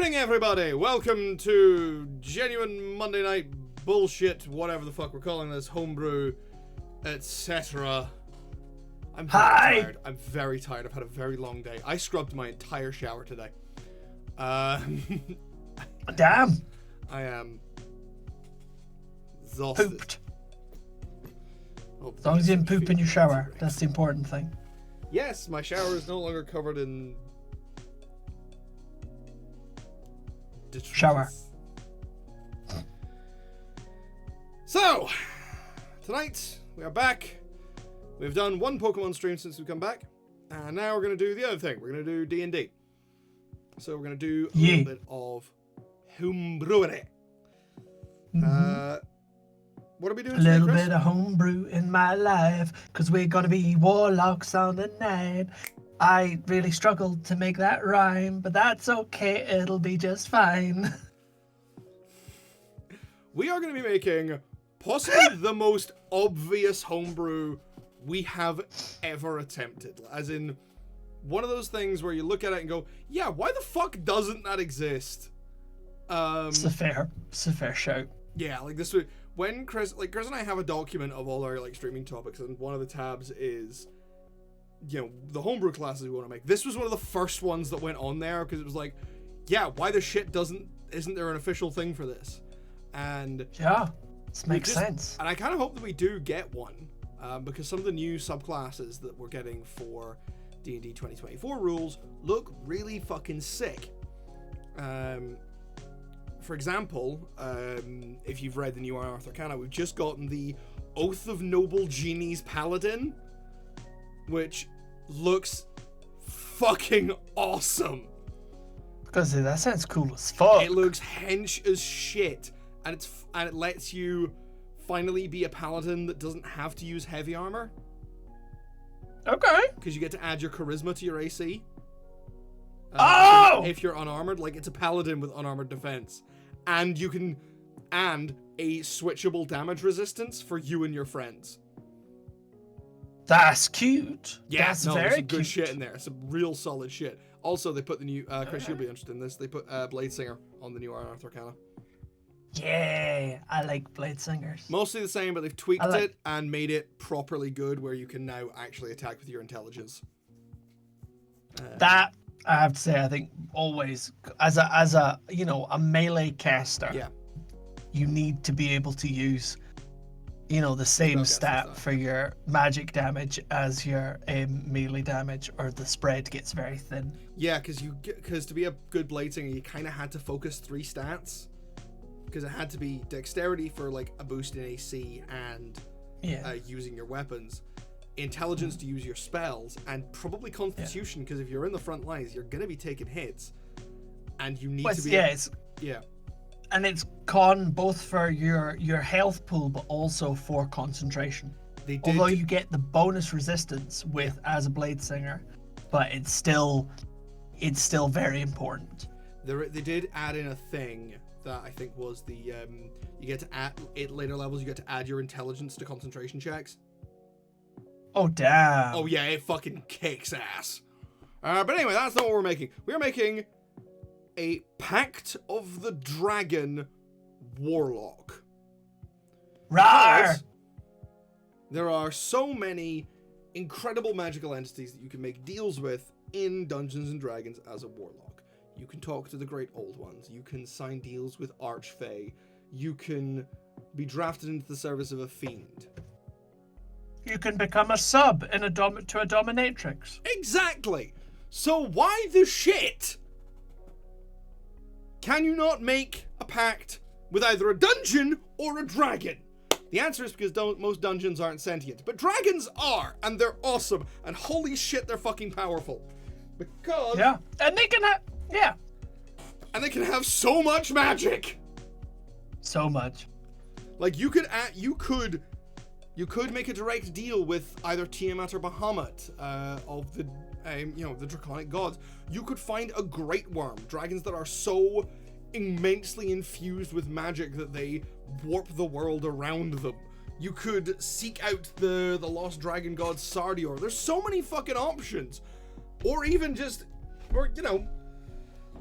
evening, everybody. Welcome to Genuine Monday Night Bullshit, whatever the fuck we're calling this, homebrew, etc. I'm very tired. I'm very tired. I've had a very long day. I scrubbed my entire shower today. Damn. I am exhausted. Pooped. As long as you didn't poop in your shower, that's the important thing. Yes, my shower is no longer covered in detritus. Shower. So, tonight we are back. We've done one Pokemon stream since we've come back, and now we're going to do the other thing. We're going to do D&D. So we're going to do a little bit of Homebrewing. What are we doing A today, little Chris? bit of homebrew in my life, because we're going to be warlocks on the night. I really struggled to make that rhyme, but that's okay, it'll be just fine. We are going to be making possibly the most obvious homebrew we have ever attempted. As in, one of those things where you look at it and go, yeah, why the fuck doesn't that exist? It's a fair shout. Yeah, like this would... When Chris and I have a document of all our streaming topics, and one of the tabs is, the homebrew classes we want to make. This was one of the first ones that went on there because it was like, yeah, why the shit isn't there an official thing for this? And yeah, this makes sense. And I kind of hope that we do get one, because some of the new subclasses that we're getting for D&D 2024 rules look really fucking sick. For example, if you've read the new Unearthed Arcana, we've just gotten the Oath of Noble Genies Paladin, which looks fucking awesome. Because that sounds cool as fuck. It looks hench as shit, and it lets you finally be a paladin that doesn't have to use heavy armor. Okay. Because you get to add your charisma to your AC. Oh! If you're unarmored, it's a paladin with unarmored defense. And you can... And a switchable damage resistance for you and your friends. That's cute. Yeah, that's there's very some good cute. shit in there. Some real solid shit. Also, they put the new... Chris, you'll be interested in this. They put Blade Singer on the new Unearthed Arcana. Yeah, I like Blade Singers. Mostly the same, but they've tweaked it and made it properly good where you can now actually attack with your intelligence. That... I have to say, I think always as a melee caster, yeah, you need to be able to use, the same stat for your magic damage as your melee damage, or the spread gets very thin. Yeah, because to be a good blade singer, you kind of had to focus 3 stats, because it had to be dexterity for a boost in AC and using your weapons. Intelligence to use your spells, and probably constitution, because if you're in the front lines, you're going to be taking hits, and you need to be... And it's con both for your health pool, but also for concentration. Although you get the bonus resistance as a blade singer, but it's still very important. They did add in a thing that I think was the... you get to add... At later levels, you get to add your intelligence to concentration checks. Oh, damn. Oh, yeah, it fucking kicks ass. But anyway, that's not what we're making. We're making a Pact of the Dragon Warlock. Rawr! There are so many incredible magical entities that you can make deals with in Dungeons and Dragons as a Warlock. You can talk to the Great Old Ones. You can sign deals with Archfey. You can be drafted into the service of a Fiend. You can become a sub to a dominatrix. Exactly. So why the shit can you not make a pact with either a dungeon or a dragon? The answer is because most dungeons aren't sentient, but dragons are, and they're awesome, and holy shit, they're fucking powerful. Because and they can and they can have so much magic. So much. You could make a direct deal with either Tiamat or Bahamut of the, the Draconic gods. You could find a Great Worm, dragons that are so immensely infused with magic that they warp the world around them. You could seek out the lost dragon god Sardior. There's so many fucking options. Or even just,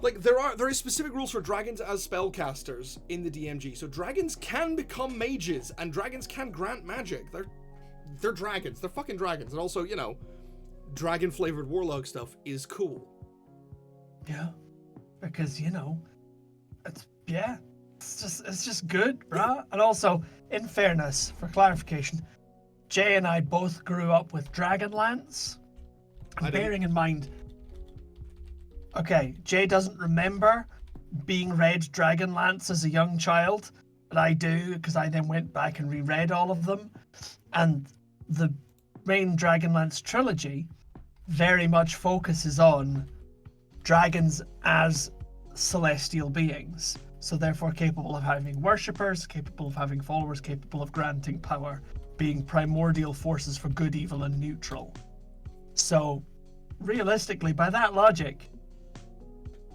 Like, there is specific rules for dragons as spellcasters in the DMG. So dragons can become mages, and dragons can grant magic. They're dragons. They're fucking dragons. And also, you know, dragon-flavored warlock stuff is cool. Yeah. Because, you know, it's just good, bruh. And also, in fairness, for clarification, Jay and I both grew up with Dragonlance. And bearing in mind, okay, Jay doesn't remember being read Dragonlance as a young child, but I do, because I then went back and reread all of them. And the main Dragonlance trilogy very much focuses on dragons as celestial beings. So therefore capable of having worshippers, capable of having followers, capable of granting power, being primordial forces for good, evil, and neutral. So, realistically, by that logic,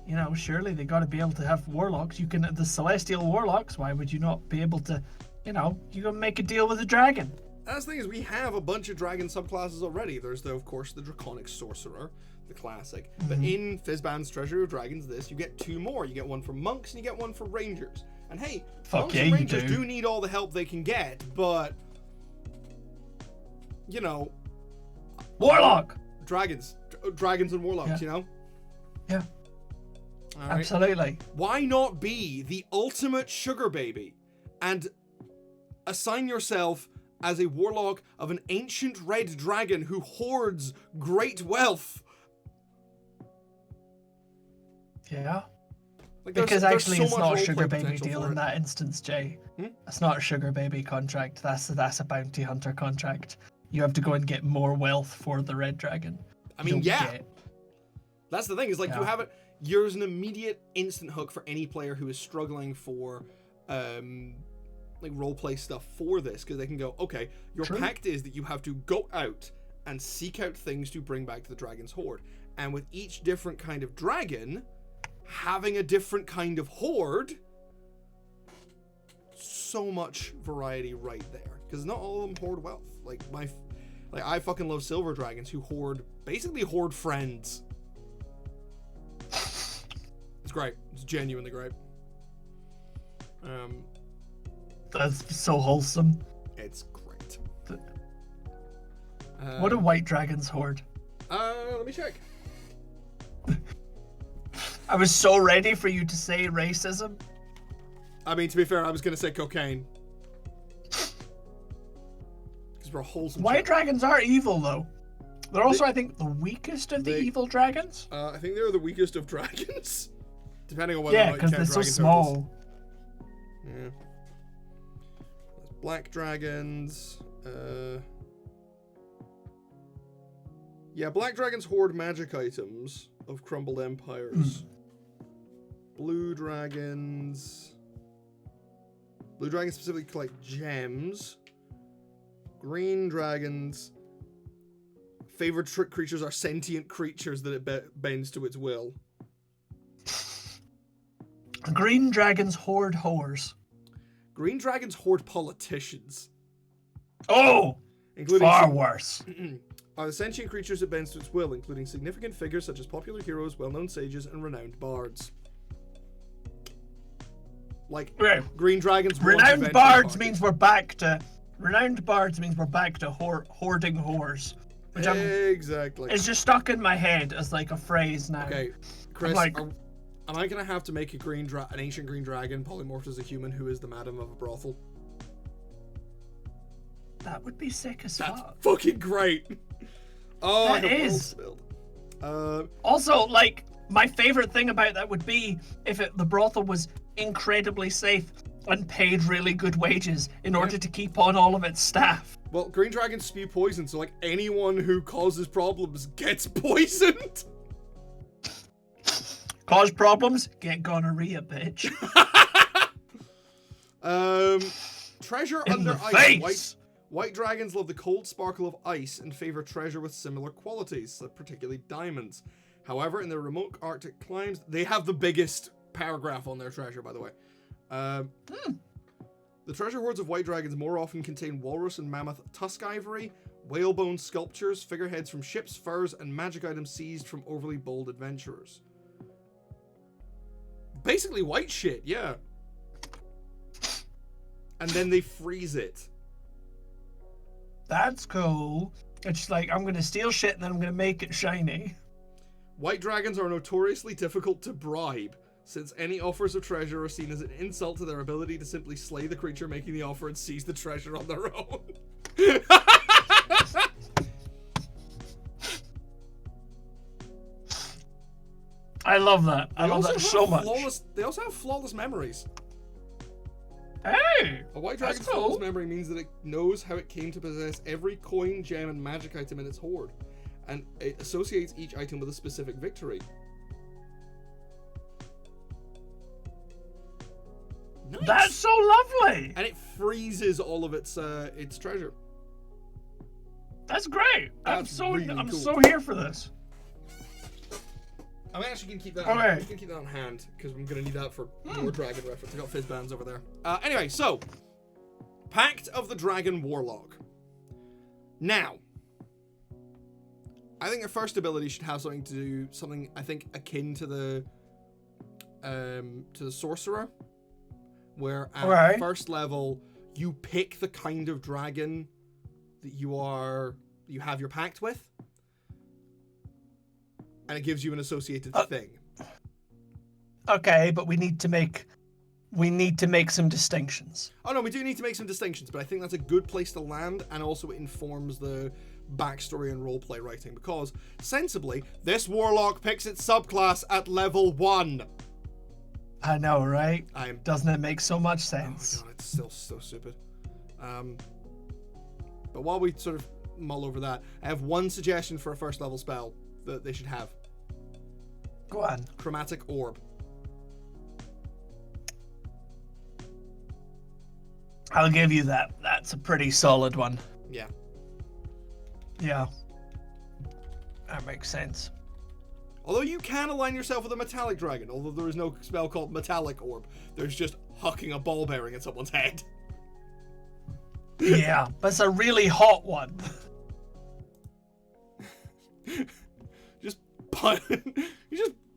you know, surely they got to be able to have warlocks. You can, the celestial warlocks, why would you not be able to, you know, you can make a deal with a dragon. That's the thing is, we have a bunch of dragon subclasses already. There's, of course, the draconic sorcerer, the classic. But in Fizban's Treasury of Dragons, you get 2 more. You get one for monks and you get one for rangers. And hey, monks and rangers do need all the help they can get, but, you know, warlock! Dragons and warlocks, you know? Yeah. All right. Absolutely. Why not be the ultimate sugar baby and assign yourself as a warlock of an ancient red dragon who hoards great wealth? Yeah. Like because actually so it's not a sugar baby potential deal in that instance, Jay. It's not a sugar baby contract. That's a bounty hunter contract. You have to go and get more wealth for the red dragon. I mean, that's the thing, is like you have it. There's an immediate instant hook for any player who is struggling for like roleplay stuff for this, because they can go, okay, your pact is that you have to go out and seek out things to bring back to the dragon's hoard, and with each different kind of dragon having a different kind of hoard, so much variety right there, because not all of them hoard wealth. Like I fucking love silver dragons who basically hoard friends. It's great. It's genuinely great. That's so wholesome. It's great. What do white dragons hoard? Let me check. I was so ready for you to say racism. I mean, to be fair, I was going to say cocaine. Because we're wholesome. White dragons are evil, though. They're also, I think, the weakest of the evil dragons. I think they're the weakest of dragons. Depending on whether or not because they're so small. Yeah. There's black dragons. Yeah, black dragons hoard magic items of crumbled empires. Blue dragons specifically collect gems. Green dragons. Favorite trick creatures are sentient creatures that it bends to its will. Green dragons hoard whores. Green dragons hoard politicians. Oh! Including far worse. Are the sentient creatures that bends to its will, including significant figures such as popular heroes, well-known sages, and renowned bards. Like, green dragons. Renowned bards means we're back to hoarding whores. Which exactly. It's just stuck in my head as like a phrase now. Okay, Chris, am I gonna have to make an ancient green dragon polymorphed as a human who is the madam of a brothel? That would be sick as fuck. That's fucking great. Oh, that is. Also, like, my favorite thing about that would be if the brothel was incredibly safe and paid really good wages in order to keep on all of its staff. Well, green dragons spew poison, so like anyone who causes problems gets poisoned. Cause problems? Get gonorrhea, bitch. Treasure in under the ice. Face. White dragons love the cold sparkle of ice and favor treasure with similar qualities, particularly diamonds. However, in their remote Arctic climes, they have the biggest paragraph on their treasure, by the way. The treasure hoards of white dragons more often contain walrus and mammoth tusk ivory, whalebone sculptures, figureheads from ships, furs, and magic items seized from overly bold adventurers. Basically white shit, yeah. And then they freeze it. That's cool. It's like, I'm going to steal shit and then I'm going to make it shiny. White dragons are notoriously difficult to bribe, since any offers of treasure are seen as an insult to their ability to simply slay the creature making the offer and seize the treasure on their own. I love that. I love that so much. They also have flawless memories. Hey! A white dragon's flawless memory means that it knows how it came to possess every coin, gem, and magic item in its hoard, and it associates each item with a specific victory. Nice. That's so lovely! And it freezes all of its treasure. That's great. I'm really cool. So here for this. I'm actually gonna keep that. I'm gonna keep that on hand because I'm gonna need that for more dragon reference. I got fizz bands over there. Anyway, so Pact of the Dragon Warlock. Now, I think your first ability should have something I think akin to the sorcerer, where at first level you pick the kind of dragon that you have your pact with. And it gives you an associated thing. Okay, but we need to make some distinctions. Oh no, we do need to make some distinctions, but I think that's a good place to land, and also it informs the backstory and roleplay writing, because sensibly, this warlock picks its subclass at level 1. I know, right? Doesn't it make so much sense? Oh my god, it's still so stupid. But while we sort of mull over that, I have one suggestion for a first level spell that they should have. Go on. Chromatic Orb. I'll give you that. That's a pretty solid one. Yeah. Yeah. That makes sense. Although you can align yourself with a metallic dragon, although there is no spell called Metallic Orb. There's just hucking a ball bearing at someone's head. Yeah, but it's a really hot one. You just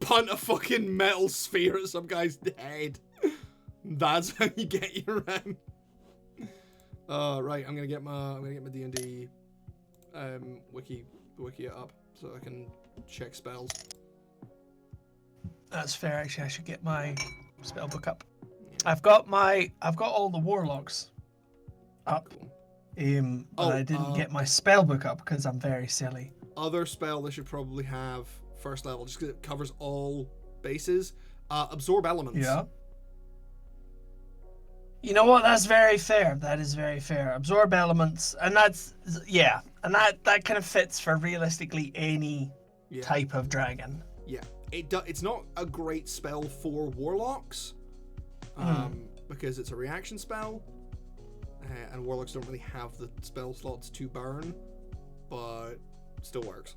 punt a fucking metal sphere at some guy's head. That's how you get your right, I'm gonna get my D&D wiki up so I can check spells. That's fair. Actually, I should get my spell book up. I've got all the warlocks up. But I didn't get my spell book up because I'm very silly. Other spell they should probably have first level, just because it covers all bases. Absorb elements. Yeah. You know what? That's very fair. That is very fair. Absorb elements, and that's and that kind of fits for realistically any type of dragon. Yeah, it's not a great spell for warlocks, because it's a reaction spell, and warlocks don't really have the spell slots to burn, but it still works.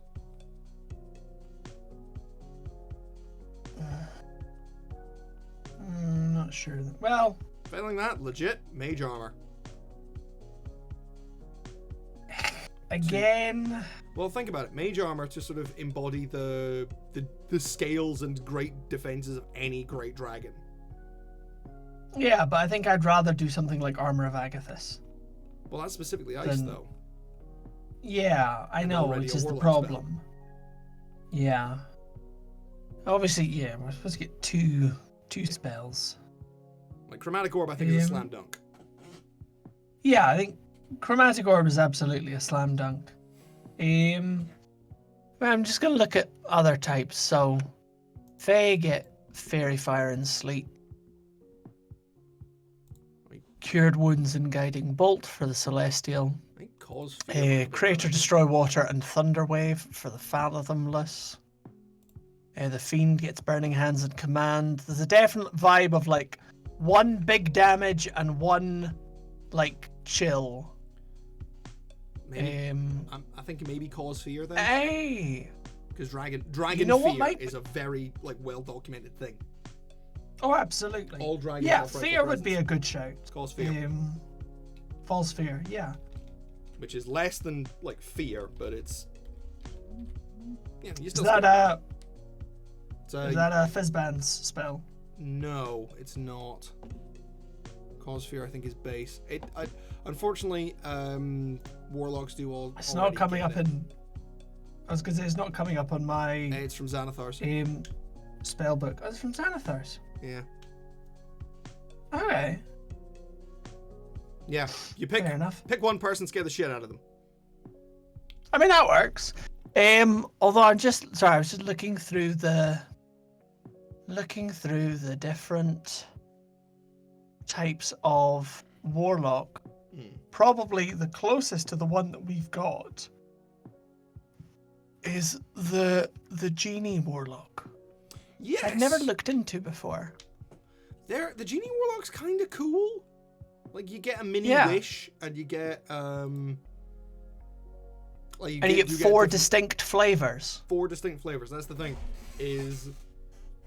Not sure. Well, failing that, legit mage armor. Again. Well, think about it. Mage armor to sort of embody the scales and great defenses of any great dragon. Yeah, but I think I'd rather do something like Armor of Agathis. Well, that's specifically ice, though. Yeah, I know, which is the problem. Spell. Yeah. Obviously, yeah, we're supposed to get two spells. Like Chromatic Orb, I think is a slam dunk. Yeah, I think Chromatic Orb is absolutely a slam dunk. I'm just gonna look at other types. So, Fae get Fairy Fire and Sleet. Cured Wounds and Guiding Bolt for the Celestial. I think Cause Crater Destroy Water and Thunder Wave for the Fathomless. The Fiend gets Burning Hands and Command. There's a definite vibe of like one big damage and one like chill. Maybe, I think maybe Cause Fear then. Hey, because Dragon Fear is a very like well documented thing. Oh, absolutely. All dragons. Yeah, Fear would be a good shout. It's Cause Fear. False Fear, yeah. Which is less than like Fear, but it's you still. Is that a Fizzbands spell? No, it's not. Cause Fear, I think, is base. Unfortunately, Warlocks do all. It's not coming up in. I was gonna say it's not coming up on my. It's from Xanathar's. Spellbook. Oh, it's from Xanathar's. Yeah. Okay. Yeah, you pick. Fair enough. Pick one person, scare the shit out of them. I mean, that works. Although I was just looking through the different types of Warlock. Probably the closest to the one that we've got is the Genie Warlock. Yes. I've never looked into before. The Genie Warlock's kind of cool. Like, you get a mini wish, and you get you get four distinct flavors. 4 distinct flavors. That's the thing. Is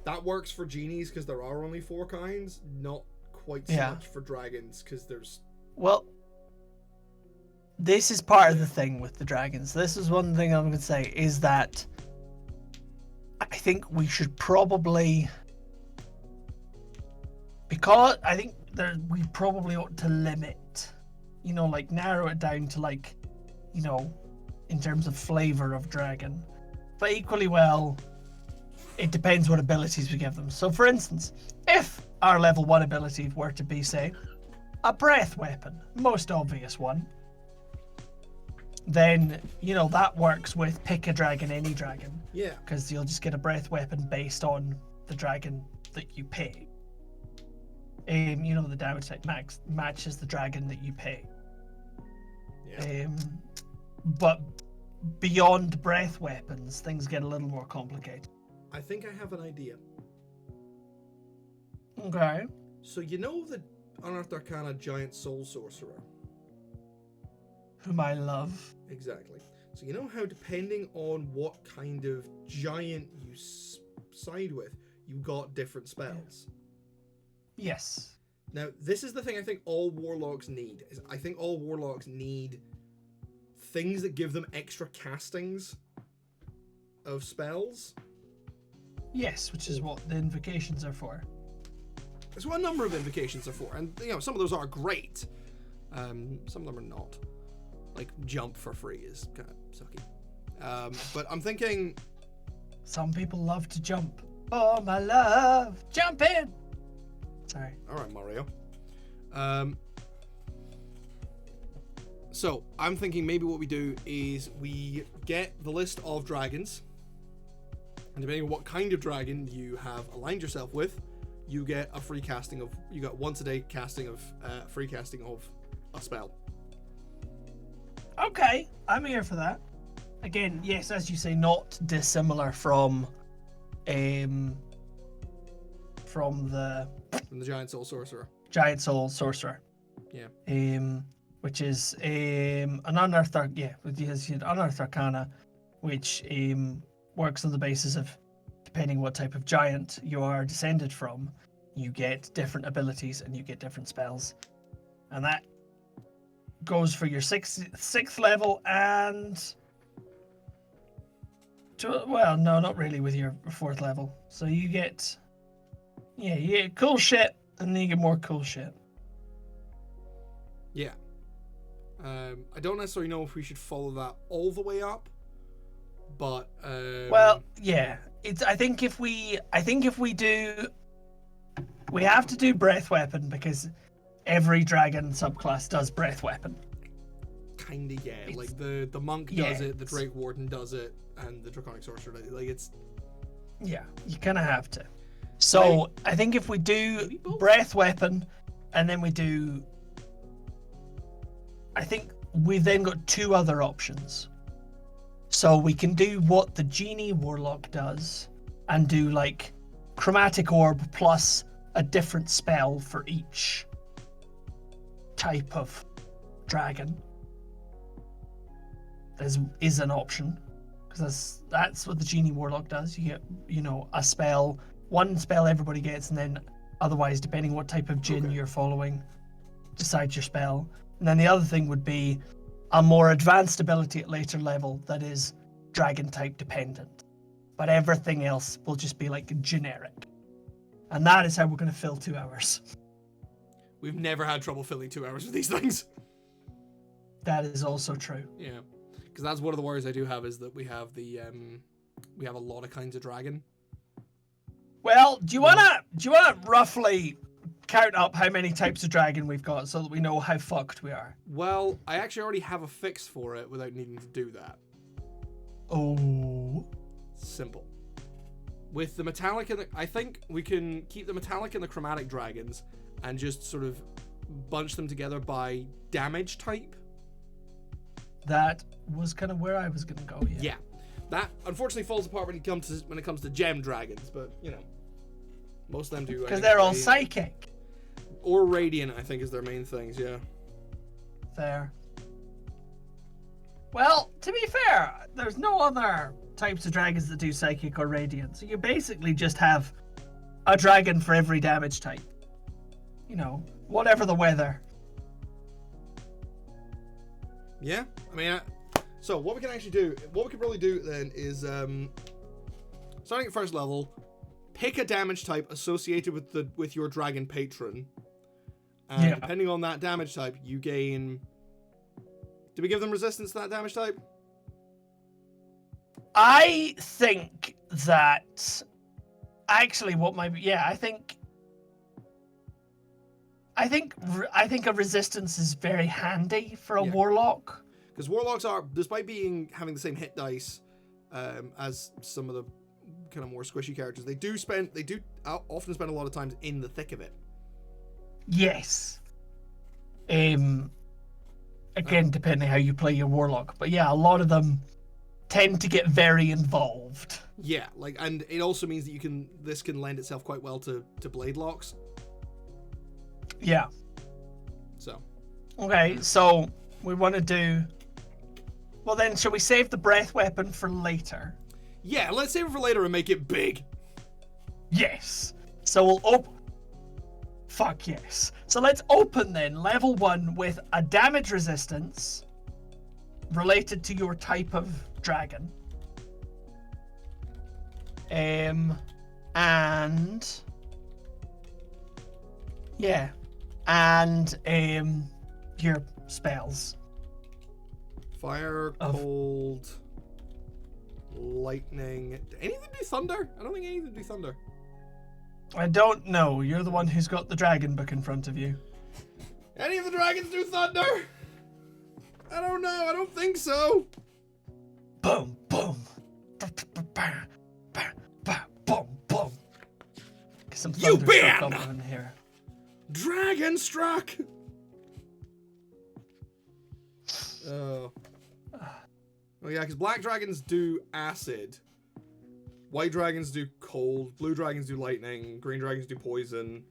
that works for genies because there are only 4 kinds, not quite so much for dragons because there's. Well, this is part of the thing with the dragons. This is one thing I'm going to say is that I think we should probably, because I think we probably ought to limit, like narrow it down to like, in terms of flavor of dragon. But equally well, it depends what abilities we give them. So for instance, if our level 1 ability were to be, say, a breath weapon, most obvious one, then, that works with pick a dragon, any dragon. Yeah. Because you'll just get a breath weapon based on the dragon that you pick. The damage type matches the dragon that you pay. Yeah. But beyond breath weapons, things get a little more complicated. I think I have an idea. Okay. So the Unearthed Arcana Giant Soul Sorcerer? Whom I love. Exactly. So how depending on what kind of giant you side with, you got different spells. Yes. Now, this is the thing I think all Warlocks need. I think all Warlocks need things that give them extra castings of spells. Yes, which is what the invocations are for. That's what a number of invocations are for. And, some of those are great. Some of them are not. Like, jump for free is kind of sucky. But I'm thinking... Some people love to jump. Oh, my love, jump in! Sorry. All right, Mario. So I'm thinking maybe what we do is we get the list of dragons, and depending on what kind of dragon you have aligned yourself with, you get a free casting of. You got once a day casting of free casting of a spell. Okay, I'm here for that. Again, yes, as you say, not dissimilar from the Giant Soul Sorcerer. Giant Soul Sorcerer. Yeah. Which is an unearthed unearthed arcana, which works on the basis of depending what type of giant you are descended from, you get different abilities and you get different spells, and that goes for your sixth level and. Well, no, not really with your 4th level. So you get cool shit, and then you get more cool shit. Yeah. I don't necessarily know if we should follow that all the way up, but well, yeah. I think if we do, we have to do breath weapon because every dragon subclass does breath weapon. Kinda, yeah. Like the monk does it, the Drake Warden does it, and the Draconic Sorcerer does it. Like it's. Yeah, you kind of have to. So I think if we do breath weapon, and then we do. I think we've then got 2 other options. So we can do what the Genie Warlock does and do like Chromatic Orb plus a different spell for each type of dragon. Is an option. Because that's what the Genie Warlock does. You get, a spell, one spell everybody gets, and then otherwise, depending what type of djinn you're following, decides your spell. And then the other thing would be a more advanced ability at later level that is dragon type dependent. But everything else will just be like generic. And that is how we're going to fill 2 hours. We've never had trouble filling 2 hours with these things. That is also true. Yeah, because that's one of the worries I do have is that we have a lot of kinds of dragon. Well, do you wanna roughly count up how many types of dragon we've got so that we know how fucked we are? Well, I actually already have a fix for it without needing to do that. Oh. Simple. With the metallic I think we can keep the metallic and the chromatic dragons and just sort of bunch them together by damage type. That was kind of where I was gonna go. Yeah. That unfortunately falls apart when it comes to gem dragons, but you know, most of them do. Because they're all psychic. Or radiant, I think, is their main things. Yeah. Fair. Well, to be fair, there's no other types of dragons that do psychic or radiant, so you basically just have a dragon for every damage type. You know, whatever the weather. Yeah, I mean, so what we can actually do, what we can probably do then is, starting at first level, pick a damage type associated with your dragon patron, and depending on that damage type, you gain. Do we give them resistance to that damage type? I think that actually what might be, I think a resistance is very handy for a warlock. Because warlocks are, despite having the same hit dice as some of the kind of more squishy characters, they do often spend a lot of times in the thick of it. Yes. Again, depending how you play your warlock, but yeah, a lot of them tend to get very involved. Yeah, and it also means that this can lend itself quite well to blade locks. Yeah. So. Okay, so we want to do. Well, then, shall we save the breath weapon for later? Yeah, let's save it for later and make it big. Yes. So we'll Fuck yes. So let's open then level 1 with a damage resistance related to your type of dragon. And your spells. Fire, cold, lightning. Do any of them do thunder? I don't think any of them do thunder. I don't know. You're the one who's got the dragon book in front of you. Any of the dragons do thunder? I don't know. I don't think so. Boom, boom. Boom, boom. Some you been in here. Dragon struck. Oh. Oh yeah, because black dragons do acid. White dragons do cold. Blue dragons do lightning. Green dragons do poison.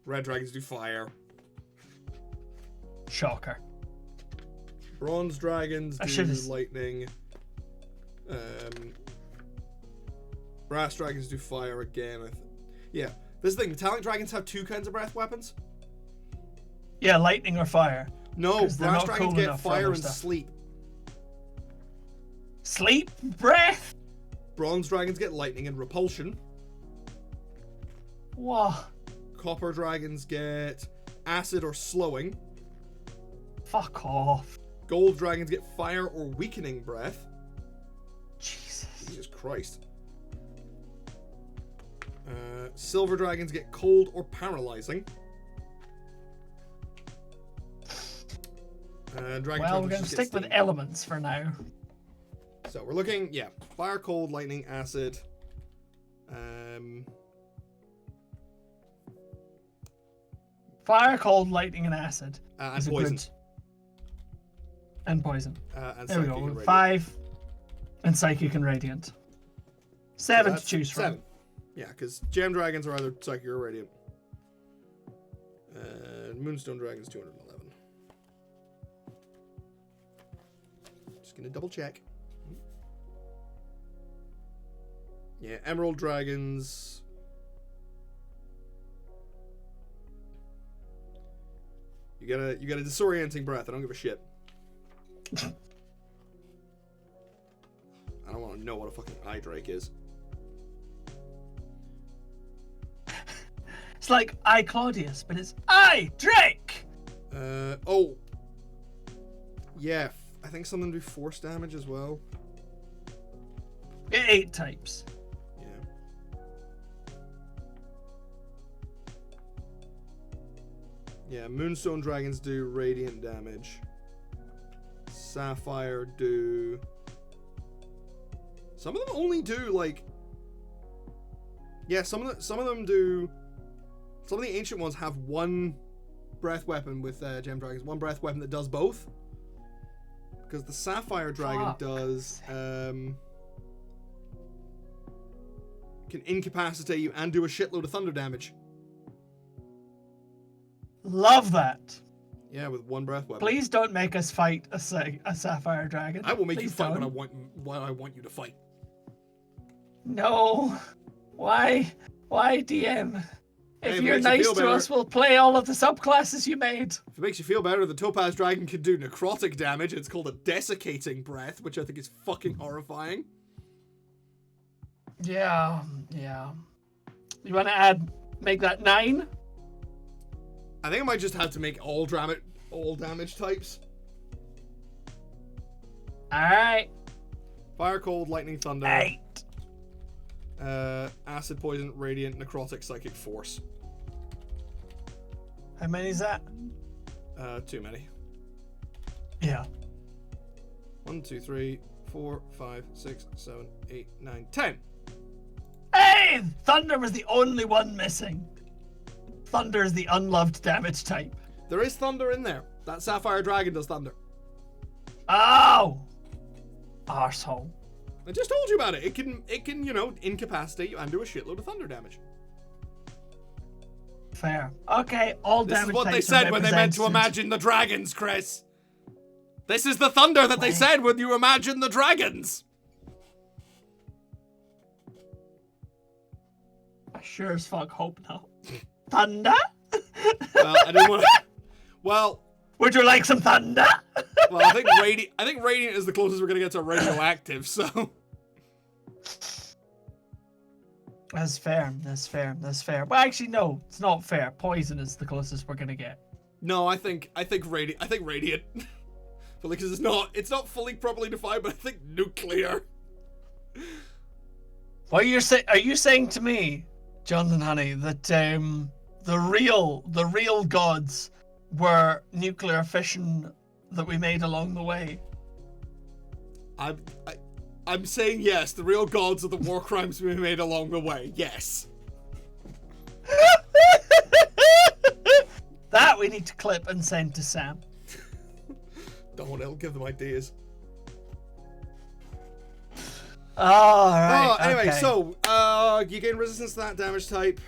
Red dragons do fire. Shocker. Bronze dragons do lightning. Brass dragons do fire again. Yeah. This is the thing. Metallic dragons have 2 kinds of breath weapons. Yeah, lightning or fire. No, brass dragons get fire and sleep. Sleep? Breath? Bronze dragons get lightning and repulsion. What? Copper dragons get acid or slowing. Fuck off. Gold dragons get fire or weakening breath. Jesus Christ. Silver dragons get cold or paralyzing. We're going to stick with elements for now. So we're looking, fire, cold, lightning, acid. Fire, cold, lightning, and acid. And poison. And poison. And there we go. 5 and psychic and radiant. 7 to choose from. 7. Yeah, because gem dragons are either psychic or radiant. Moonstone dragons 211. Just gonna double check. Yeah, emerald dragons. You got a disorienting breath. I don't give a shit. I don't want to know what a fucking eye drake is. It's like I, Claudius, but it's I, Drake! Oh. Yeah, I think some of them do force damage as well. 8 types. Yeah, Moonstone Dragons do radiant damage. Sapphire do... Some of them only do, like... Yeah, some of them do... Some of the ancient ones have one breath weapon with Gem Dragons. One breath weapon that does both. Because the Sapphire Dragon does... can incapacitate you and do a shitload of thunder damage. Love that. Yeah, with one breath weapon. Please don't make us fight a Sapphire Dragon. I will make Please you fight don't. when I want you to fight. No. Why? Why, DM? If Hey, you're it makes you nice feel to better. us, we'll play all of the subclasses you made. If it makes you feel better, the Topaz Dragon can do necrotic damage. It's called a desiccating breath, which I think is fucking horrifying. Yeah. You want to make that 9? I think I might just have to make all damage types. Alright. Fire, cold, lightning, thunder. 8. Acid, poison, radiant, necrotic, psychic, force. How many is that? Too many. Yeah. 1, 2, 3, 4, 5, 6, 7, 8, 9, 10. Hey! Thunder was the only one missing. Thunder is the unloved damage type. There is thunder in there. That Sapphire Dragon does thunder. Oh! Arsehole. I just told you about it. It can, you know, incapacitate you and do a shitload of thunder damage. Fair. Okay, all This damage is what they types are said when they meant to represented. imagine the dragons, Chris. This is the thunder that they said when you imagine the dragons. I sure as fuck hope not. Thunder? Well, I didn't want to... Well... Would you like some thunder? Well, I think radiant is the closest we're going to get to radioactive, so... That's fair. Well, actually, no. It's not fair. Poison is the closest we're going to get. No, I think radiant. But because it's not fully properly defined, but I think nuclear. What are you saying to me, Jonathan Honey, that the real gods were nuclear fission that we made along the way? I'm saying yes, the real gods are the war crimes we made along the way. Yes. That we need to clip and send to Sam. Don't, it'll give them ideas. Oh, right. Anyway, okay. so you gain resistance to that damage type.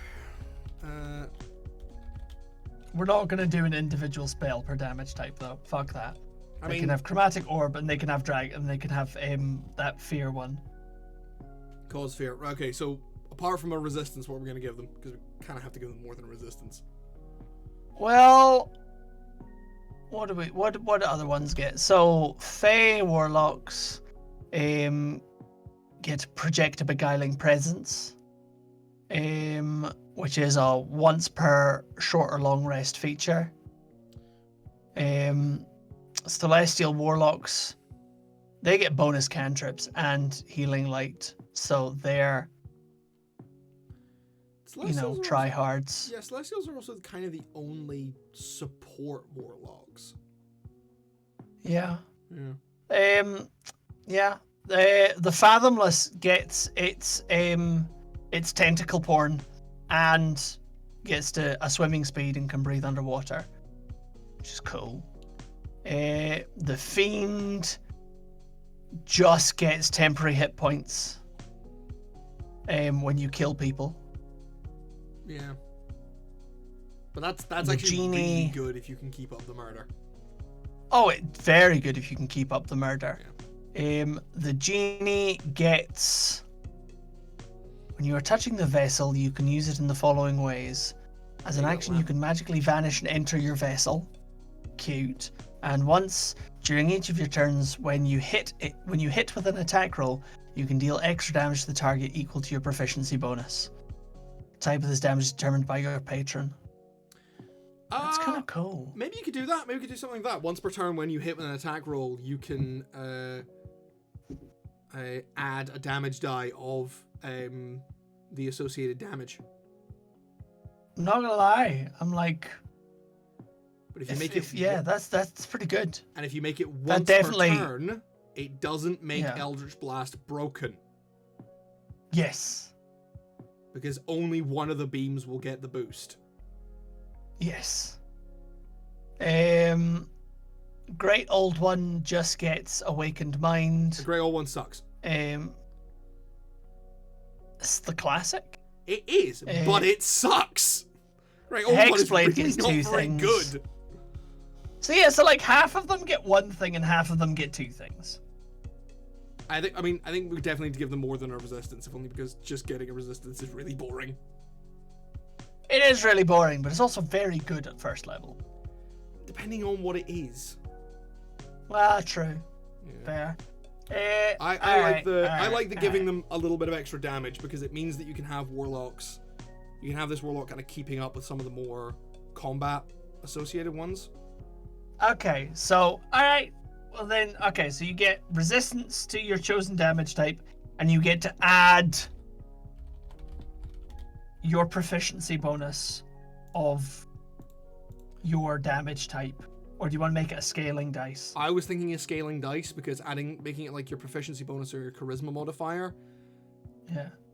We're not gonna do an individual spell per damage type though. Fuck that. They can have chromatic orb, and they can have drag, and they can have that fear one. Cause fear. Okay, so apart from a resistance, what we're gonna give them? Because we kind of have to give them more than a resistance. Well, what do other ones get? So Fey Warlocks get project a beguiling presence, which is a once per short or long rest feature. Celestial Warlocks, they get bonus cantrips and healing light, so they're tryhards. Yeah, Celestials are also kind of the only support warlocks. Yeah. Yeah. The Fathomless gets its tentacle porn and gets to a swimming speed and can breathe underwater, which is cool. The Fiend just gets temporary hit points when you kill people. Yeah. But that's actually really good if you can keep up the murder. Oh, it's very good if you can keep up the murder. Yeah. The Genie gets... When you are touching the vessel, you can use it in the following ways. As an action, you can magically vanish and enter your vessel. Cute. And once during each of your turns, when you hit with an attack roll, you can deal extra damage to the target equal to your proficiency bonus. type of this damage is determined by your patron. That's kind of cool. Maybe you could do that. Maybe you could do something like that. Once per turn, when you hit with an attack roll, you can add a damage die of the associated damage. I'm not gonna lie, I'm like. But if you make it, that's pretty good. And if you make it once per turn, it doesn't make Eldritch Blast broken. Yes. Because only one of the beams will get the boost. Yes. Great Old One just gets Awakened Mind. The Great Old One sucks. It's the classic. It is, but it sucks. Great Old One is really gets not very good. So yeah, so like half of them get one thing and half of them get two things. I think we definitely need to give them more than a resistance, if only because just getting a resistance is really boring. It is really boring, but it's also very good at first level. Depending on what it is. Well, true. Yeah. Fair. I like the giving them a little bit of extra damage, because it means that you can have warlocks. You can have this warlock kind of keeping up with some of the more combat associated ones. Okay, so alright. Well then, okay, so you get resistance to your chosen damage type, and you get to add your proficiency bonus of your damage type. Or do you want to make it a scaling dice? I was thinking a scaling dice, because making it like your proficiency bonus or your charisma modifier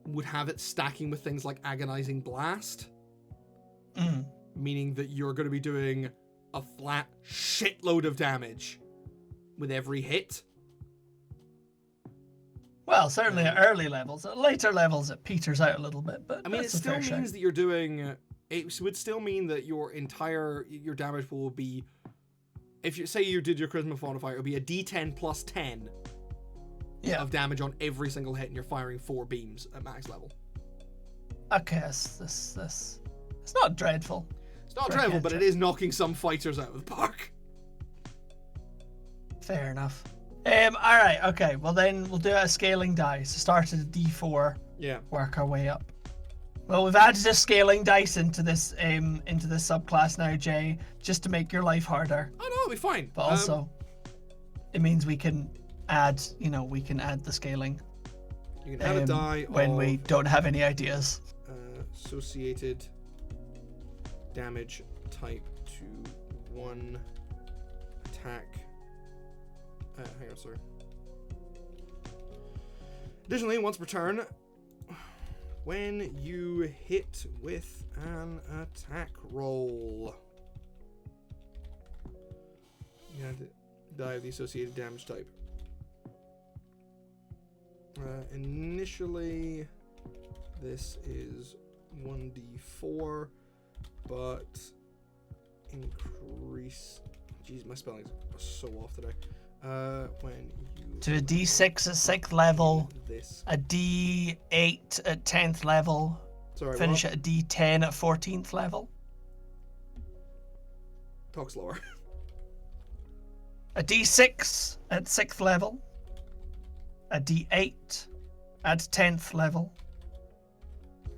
would have it stacking with things like Agonizing Blast. Meaning that you're going to be doing a flat shitload of damage with every hit. Well, certainly at early levels. At later levels, it peters out a little bit. But I mean, it still means that you're doing. It would still mean that your damage pool will be. If you say you did your charisma modifier, it would be a D10 plus 10 of damage on every single hit, and you're firing 4 beams at max level. Okay, this it's not dreadful. It's not dreadful, but it is knocking some fighters out of the park. Fair enough. Alright, okay. Well then we'll do a scaling dice. Start at a D4. Yeah. Work our way up. Well, we've added a scaling dice into this subclass now, Jay, just to make your life harder. Oh no, it'll be fine. But also, it means we can add the scaling. You can add a die when we don't have any ideas. Associated damage type to 1 attack. Hang on, sorry. Additionally, once per turn, when you hit with an attack roll, you have to die of the associated damage type. Initially, this is 1d4, but increase. Jeez, my spelling's so off today. When you to a D6 at 6th level, a D8 at 10th level, finish at a D10 at 14th level. Talk slower. A D6 at 6th level, a D8 at 10th level,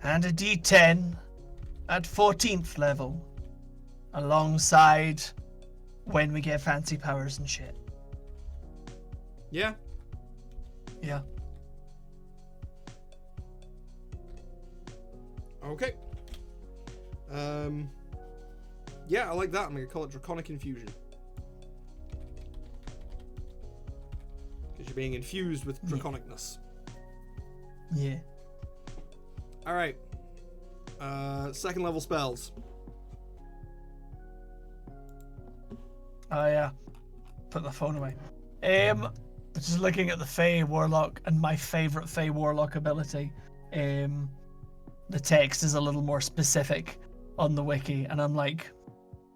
and a D10 at 14th level, alongside when we get fancy powers and shit. Yeah. Yeah. Okay. Yeah, I like that. I'm gonna call it Draconic Infusion. Because you're being infused with draconicness. Yeah. Alright. Second level spells. Oh yeah. Put the phone away. Just looking at the Fey Warlock and my favourite Fey Warlock ability. The text is a little more specific on the wiki, and I'm like,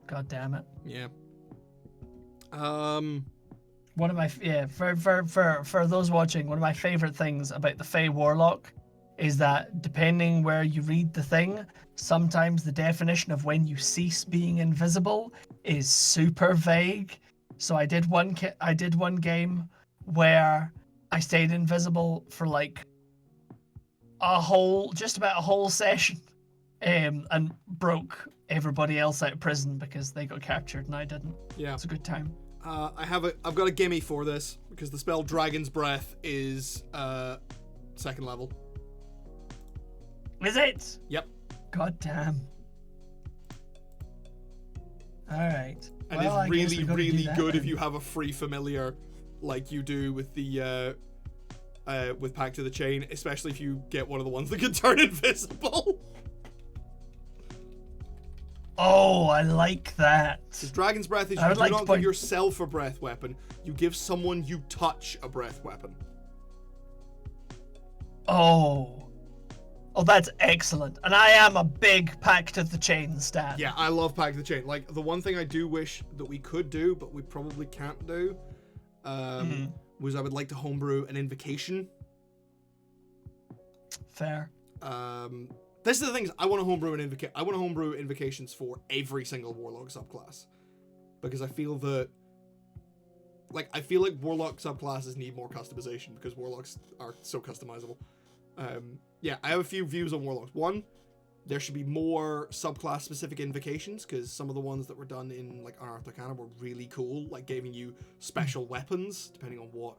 God damn it. Yeah. One of my for those watching, one of my favourite things about the Fey Warlock is that depending where you read the thing, sometimes the definition of when you cease being invisible is super vague. So I did one game where I stayed invisible for like just about a whole session, and broke everybody else out of prison because they got captured and I didn't. Yeah. It's a good time. I've got a gimme for this because the spell Dragon's Breath is 2nd level. Is it? Yep. God damn. All right. And it's really, really good if you have a free familiar like you do with the with Pact of the Chain, especially if you get one of the ones that can turn invisible. Oh, I like that. Because Dragon's Breath is you do not give yourself a breath weapon, you give someone you touch a breath weapon. Oh, that's excellent. And I am a big Pact of the Chain stan. Yeah, I love Pact of the Chain. Like, the one thing I do wish that we could do, but we probably can't do, was I would like to homebrew an invocation. Fair. This is the things I want to homebrew I want to homebrew invocations for every single Warlock subclass, because I feel that, like, Warlock subclasses need more customization because Warlocks are so customizable. Yeah, I have a few views on Warlocks. One, there should be more subclass specific invocations because some of the ones that were done in like Unearthed Arcana were really cool, like giving you special weapons depending on what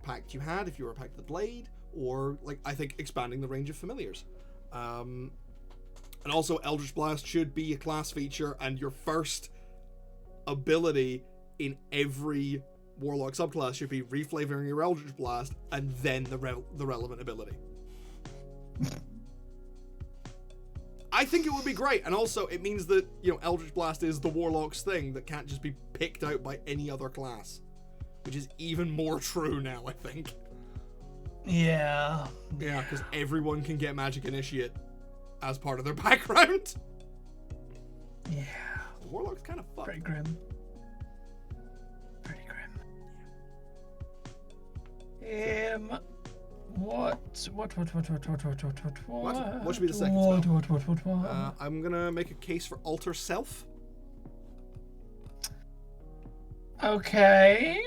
pact you had, if you were a Pact of the Blade, or like I think expanding the range of familiars. And also Eldritch Blast should be a class feature and your first ability in every Warlock subclass should be reflavoring your Eldritch Blast and then the relevant ability. I think it would be great, and also it means that, you know, Eldritch Blast is the Warlock's thing that can't just be picked out by any other class, which is even more true now, I think. Yeah. Yeah, because everyone can get Magic Initiate as part of their background. Yeah. Warlock's kind of fucked. Pretty grim. Pretty grim. What should be the second spell? I'm gonna make a case for Alter Self. Okay.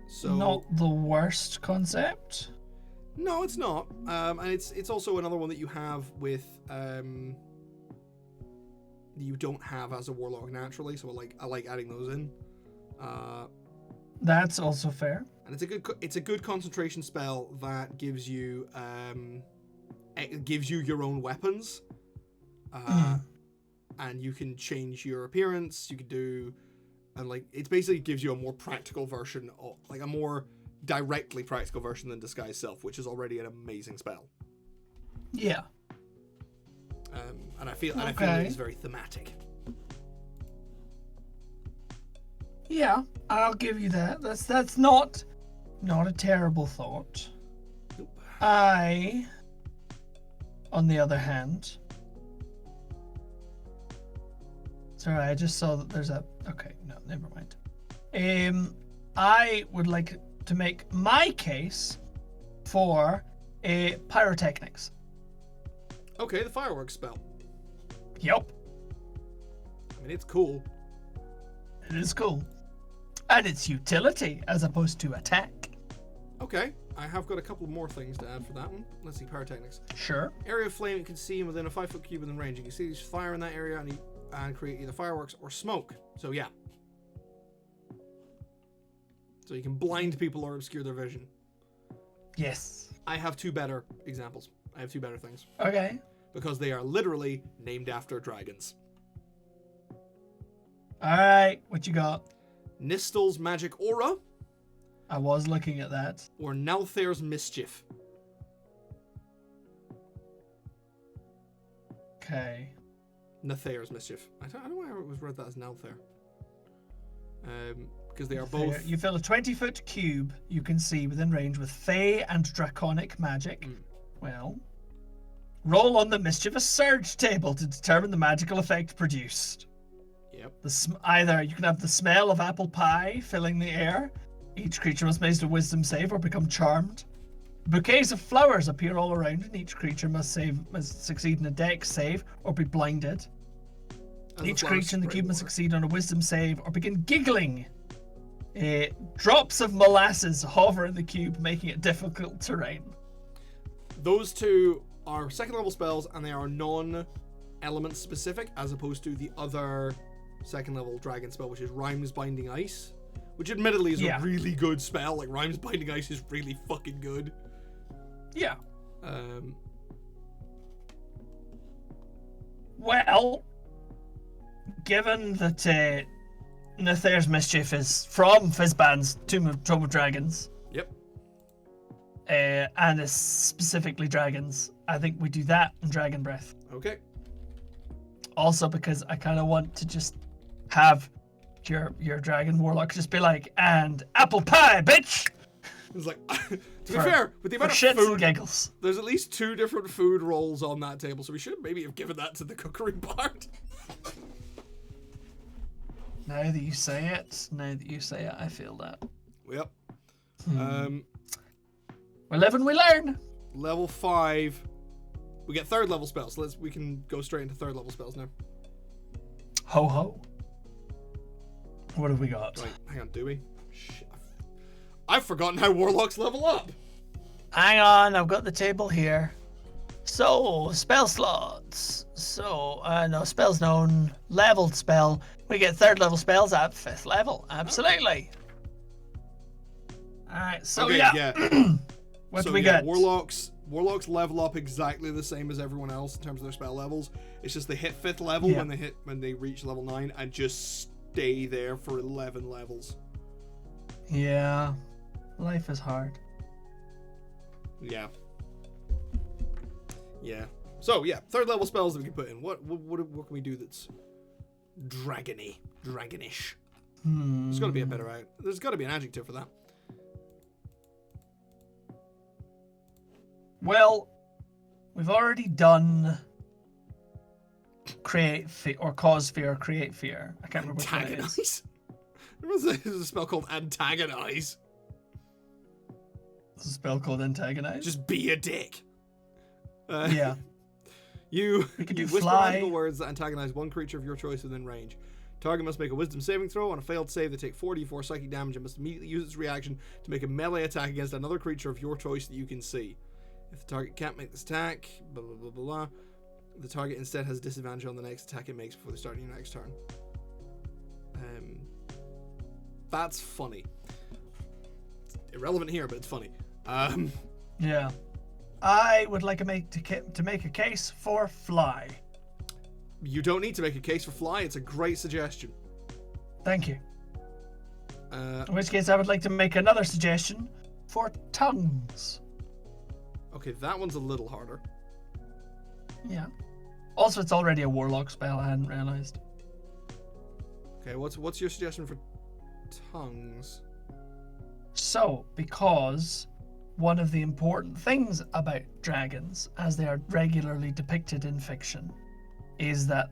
So not the worst concept. No, it's not. And it's also another one that you have with you don't have as a Warlock naturally, so I like adding those in. That's also fair. And it's a good concentration spell that gives you your own weapons, and you can change your appearance. You can do, and like it basically gives you a more practical version of, like a more directly practical version than Disguise Self, which is already an amazing spell. Yeah. And I feel it is very thematic. Yeah, I'll give you that. That's not a terrible thought. Nope. I, on the other hand, sorry, I just saw that there's a. Okay, no, never mind. I would like to make my case for pyrotechnics. Okay, the fireworks spell. Yep. I mean, it's cool. It is cool. And it's utility as opposed to attack. Okay, I have got a couple more things to add for that one. Let's see, pyrotechnics. Sure. Area of flame you can see within a 5-foot cube within range. You can see there's fire in that area and create either fireworks or smoke. So yeah. So you can blind people or obscure their vision. Yes. I have two better examples. I have two better things. Okay. Because they are literally named after dragons. Alright, what you got? Nistel's Magic Aura. I was looking at that. Or Nalthair's Mischief. Okay. Nathair's Mischief. I don't know why it was read that as Nalthair. Because they are both... You fill a 20-foot cube you can see within range with Fey and Draconic magic. Well, roll on the Mischievous Surge table to determine the magical effect produced. Yep. Either you can have the smell of apple pie filling the air. Each creature must make a wisdom save or become charmed. Bouquets of flowers appear all around, and each creature must succeed in a dex save or be blinded. Each creature in the cube must succeed on a wisdom save or begin giggling. Drops of molasses hover in the cube, making it difficult terrain. Those two are second level spells, and they are non-element specific, as opposed to the other second level dragon spell, which is Rhymes Binding Ice, which admittedly is a really good spell. Like, Rhymes Binding Ice is really fucking good. Yeah. Well, given that Nether's Mischief is from Fizban's Tomb of Dragons. Yep. And is specifically dragons, I think we do that in Dragon Breath. Okay. Also because I kind of want to just have your dragon warlock just be like, and apple pie, bitch! It's like, to be fair, with the amount of shits food, and giggles. There's at least 2 different food rolls on that table, so we should maybe have given that to the cookery part. Now that you say it, I feel that. Yep. We live and we learn. Level 5. We get 3rd level spells, so we can go straight into 3rd level spells now. Ho ho. What have we got? Right, hang on, do we? Shit. I've forgotten how warlocks level up. Hang on, I've got the table here. So, spell slots. So, no, spells known. Leveled spell. We get 3rd level spells at 5th level. Absolutely. Alright, so okay, yeah. What do we get? Warlocks level up exactly the same as everyone else in terms of their spell levels. It's just they hit 5th level when they reach level 9 and just stay there for 11 levels. Yeah. Life is hard. Yeah. Yeah. So yeah, 3rd level spells that we can put in. What can we do that's dragonish? There's got to be a better out. There's got to be an adjective for that. Well, we've already done create fear or cause fear or create fear. I can't remember what it is. There's a spell called antagonize. There's a spell called antagonize. Just be a dick. Yeah. You whisper fly. magical words that antagonize one creature of your choice within range. Target must make a wisdom saving throw. On a failed save, they take 4d4 psychic damage and must immediately use its reaction to make a melee attack against another creature of your choice that you can see. If the target can't make this attack, blah blah blah blah, the target instead has disadvantage on the next attack it makes before the start of your next turn. That's funny. It's irrelevant here, but it's funny. Yeah. I would like to make a case for fly. You don't need to make a case for fly. It's a great suggestion. Thank you. In which case, I would like to make another suggestion for tongues. Okay, that one's a little harder. Yeah. Also, it's already a warlock spell. I hadn't realized. Okay, what's your suggestion for tongues? So, because one of the important things about dragons, as they are regularly depicted in fiction, is that,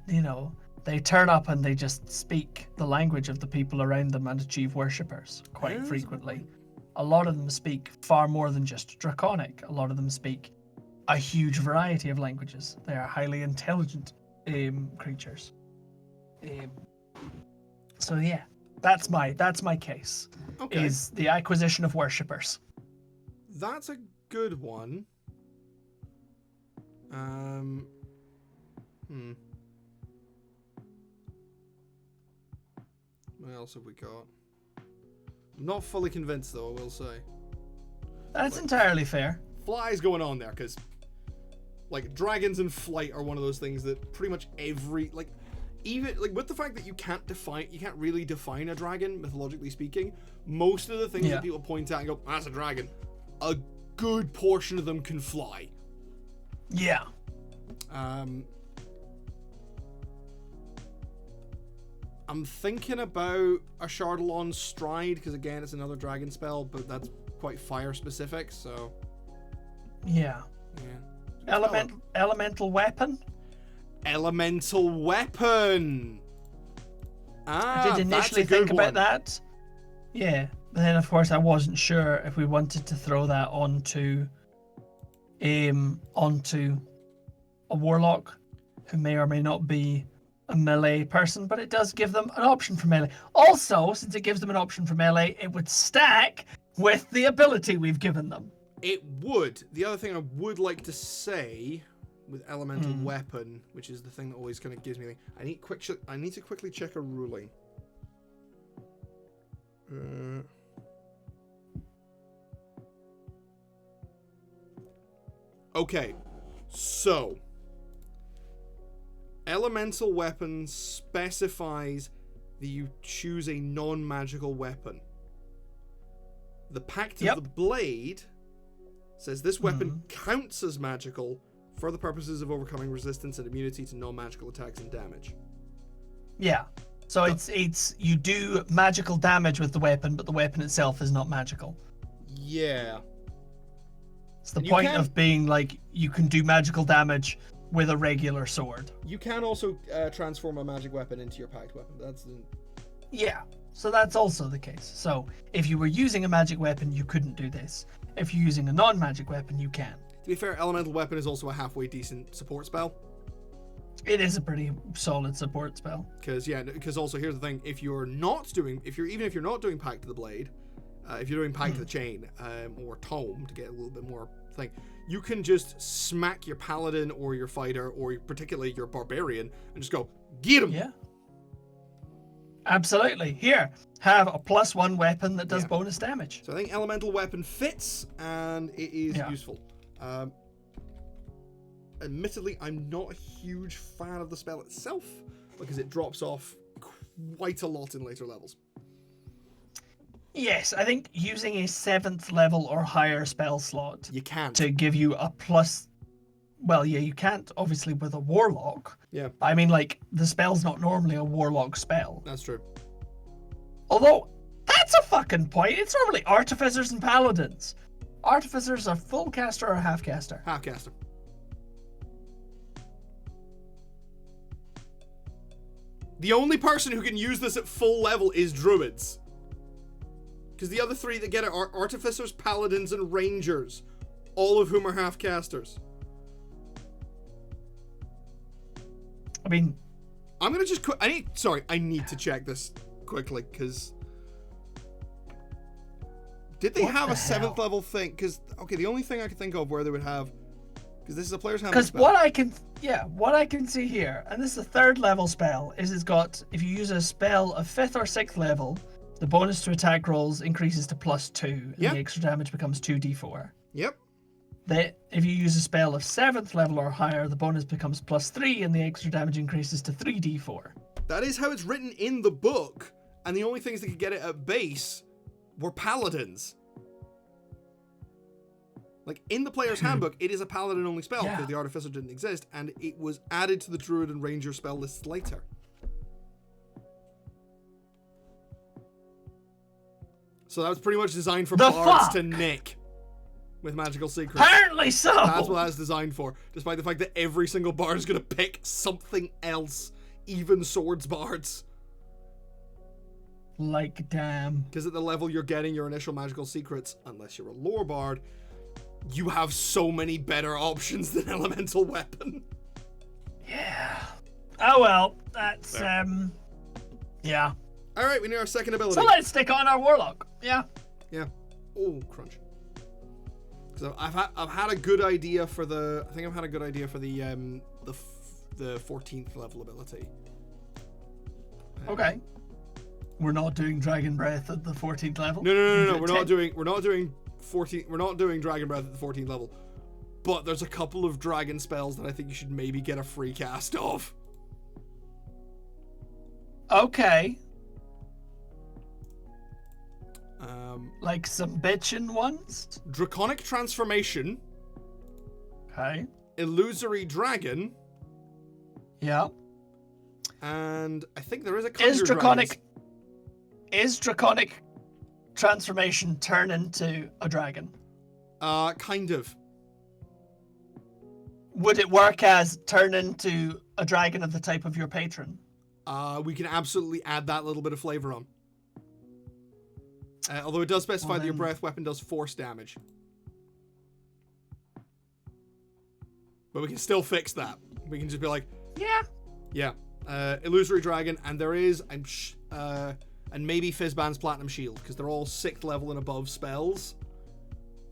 they turn up and they just speak the language of the people around them and achieve worshippers quite frequently. A lot of them speak far more than just Draconic. A lot of them speak a huge variety of languages. They are highly intelligent creatures. So yeah, that's my case. Okay. Is the acquisition of worshippers. That's a good one. What else have we got? I'm not fully convinced, though, I will say. That's entirely fair. Fly's going on there, because, dragons and flight are one of those things that pretty much even, with the fact that you can't really define a dragon, mythologically speaking, most of the things that people point at and go, that's a dragon, a good portion of them can fly. Yeah. I'm thinking about a Chardalon Stride, because again, it's another dragon spell, but that's quite fire specific, so... Yeah. Elemental weapon? Elemental weapon! I did initially think about that. Yeah. But then, of course, I wasn't sure if we wanted to throw that onto a warlock who may or may not be a melee person, but it does give them an option for melee. Also, since it gives them an option for melee, it would stack with the ability we've given them. It would. The other thing I would like to say with elemental weapon, which is the thing that always kind of gives me, I need to quickly check a ruling. Okay, so elemental weapon specifies that you choose a non-magical weapon. The Pact of the Blade says this weapon counts as magical for the purposes of overcoming resistance and immunity to non-magical attacks and damage. Yeah. So it's you do magical damage with the weapon, but the weapon itself is not magical. Yeah. It's the point of being like you can do magical damage with a regular sword. You can also transform a magic weapon into your pact weapon. Yeah. So that's also the case. So if you were using a magic weapon, you couldn't do this. If you're using a non-magic weapon, you can. To be fair, elemental weapon is also a halfway decent support spell. It is a pretty solid support spell. Because also here's the thing: if you're not doing Pact of the Blade, if you're doing Pact of the Chain or Tome to get a little bit more thing, you can just smack your paladin or your fighter or particularly your barbarian and just go get him. Yeah. Absolutely. Here, have a +1 weapon that does bonus damage. So I think elemental weapon fits and it is useful. Admittedly, I'm not a huge fan of the spell itself because it drops off quite a lot in later levels. Yes, I think using a 7th level or higher spell slot you can't to give you a plus. Well, yeah, you can't obviously with a warlock. Yeah. I mean, like, the spell's not normally a warlock spell. That's true. Although, that's a fucking point. It's normally artificers and paladins. Artificers are full caster or half caster? Half caster. The only person who can use this at full level is druids. Because the other three that get it are artificers, paladins, and rangers. All of whom are half casters. I mean, I'm gonna just I need to check this quickly because did they have a 7th level thing? Because the only thing I could think of where they would have, because this is a player's handbook. Because what I can see here, and this is a 3rd level spell, is it's got, if you use a spell of 5th or 6th level, the bonus to attack rolls increases to +2, and the extra damage becomes 2d4. Yep. If you use a spell of 7th level or higher, the bonus becomes +3 and the extra damage increases to 3d4. That is how it's written in the book, and the only things that could get it at base were paladins. Like, in the player's handbook, it is a paladin only spell because the artificer didn't exist, and it was added to the druid and ranger spell lists later. So that was pretty much designed for bards to nick. With magical secrets. Apparently so! That's what that's designed for. Despite the fact that every single bard is going to pick something else. Even swords bards. Like, damn. Because at the level you're getting your initial magical secrets, unless you're a lore bard, you have so many better options than elemental weapon. Yeah. Oh well, that's, yeah. Alright, we need our second ability. So let's stick on our warlock. Yeah. Yeah. Oh, crunch. So I've had a good idea for the 14th level ability. Okay. We're not doing Dragon Breath at the 14th level. No. We're not doing Dragon Breath at the 14th level. But there's a couple of dragon spells that I think you should maybe get a free cast of. Okay. Like some bitchin' ones? Draconic Transformation. Okay. Illusory Dragon. Yeah. And I think there is a Conjure Dragons. Is Draconic Transformation turn into a dragon? Kind of. Would it work as turn into a dragon of the type of your patron? We can absolutely add that little bit of flavor on. Although it does specify that your breath weapon does force damage. But we can still fix that. We can just be like, yeah. Illusory Dragon, and there is, and maybe Fizzban's Platinum Shield, because they're all 6th level and above spells.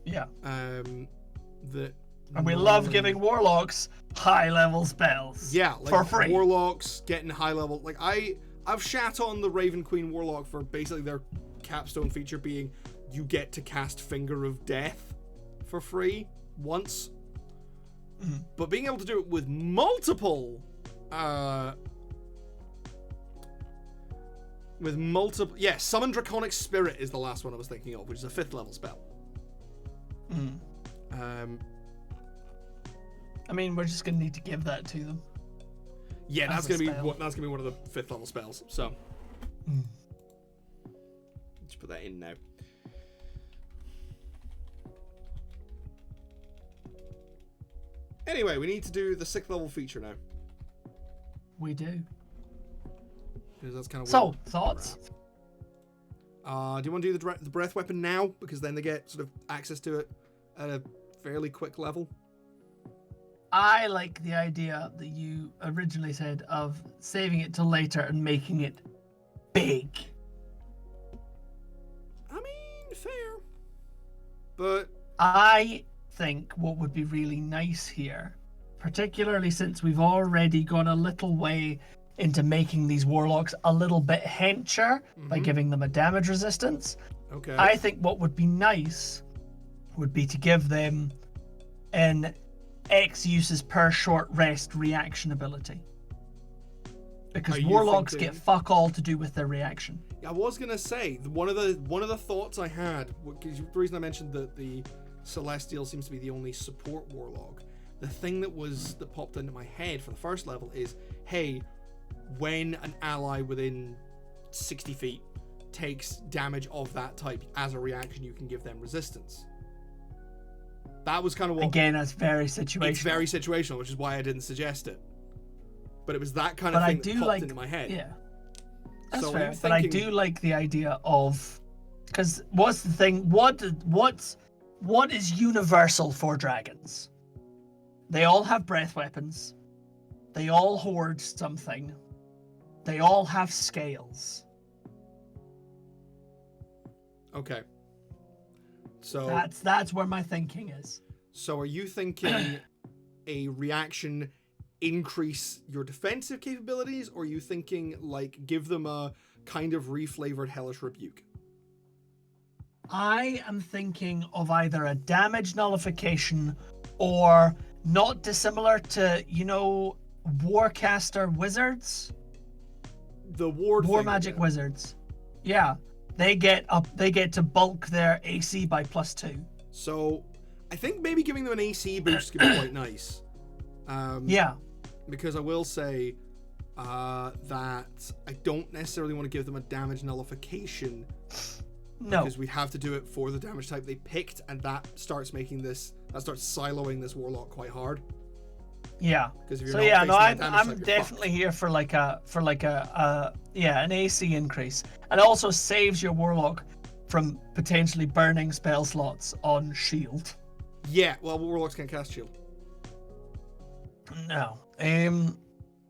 Yeah. That. And we love giving warlocks high-level spells. Yeah, like for free. Warlocks getting high-level. Like I've shat on the Raven Queen Warlock for basically their capstone feature being you get to cast Finger of Death for free once. But being able to do it with multiple Summon Draconic Spirit is the last one I was thinking of, which is a 5th level spell. I mean, we're just gonna need to give that to them. Yeah, that's gonna be one of the 5th level spells. So let's put that in now. Anyway, we need to do the 6th level feature now. We do. Because that's kind of so thoughts. Do you want to do the breath weapon now? Because then they get sort of access to it at a fairly quick level. I like the idea that you originally said of saving it till later and making it big. I mean, fair. But I think what would be really nice here, particularly since we've already gone a little way into making these warlocks a little bit hencher by giving them a damage resistance. Okay. I think what would be nice would be to give them an X uses per short rest reaction ability. Because warlocks get fuck all to do with their reaction. I was gonna say one of the thoughts I had, because the reason I mentioned that the Celestial seems to be the only support warlock. The thing that popped into my head for the first level is, hey, when an ally within 60 feet takes damage of that type as a reaction, you can give them resistance. That was kind of what... Again, that's very situational. It's very situational, which is why I didn't suggest it. But it was that kind of thing that popped into my head. Yeah, that's fair. But I do like the idea of... Because what's the thing? What is universal for dragons? They all have breath weapons. They all hoard something. They all have scales. Okay. So that's where my thinking is. So are you thinking a reaction increase your defensive capabilities, or are you thinking like give them a kind of reflavored Hellish Rebuke? I am thinking of either a damage nullification or not dissimilar to, Warcaster wizards. The war magic wizards. Yeah. They get to bulk their AC by +2. So I think maybe giving them an AC boost could be quite nice. Yeah. Because I will say that I don't necessarily want to give them a damage nullification. No. Because we have to do it for the damage type they picked, and that starts siloing this warlock quite hard. Yeah. I'm definitely here for an AC increase. And it also saves your warlock from potentially burning spell slots on shield. Yeah, well, warlocks can't cast shield. No.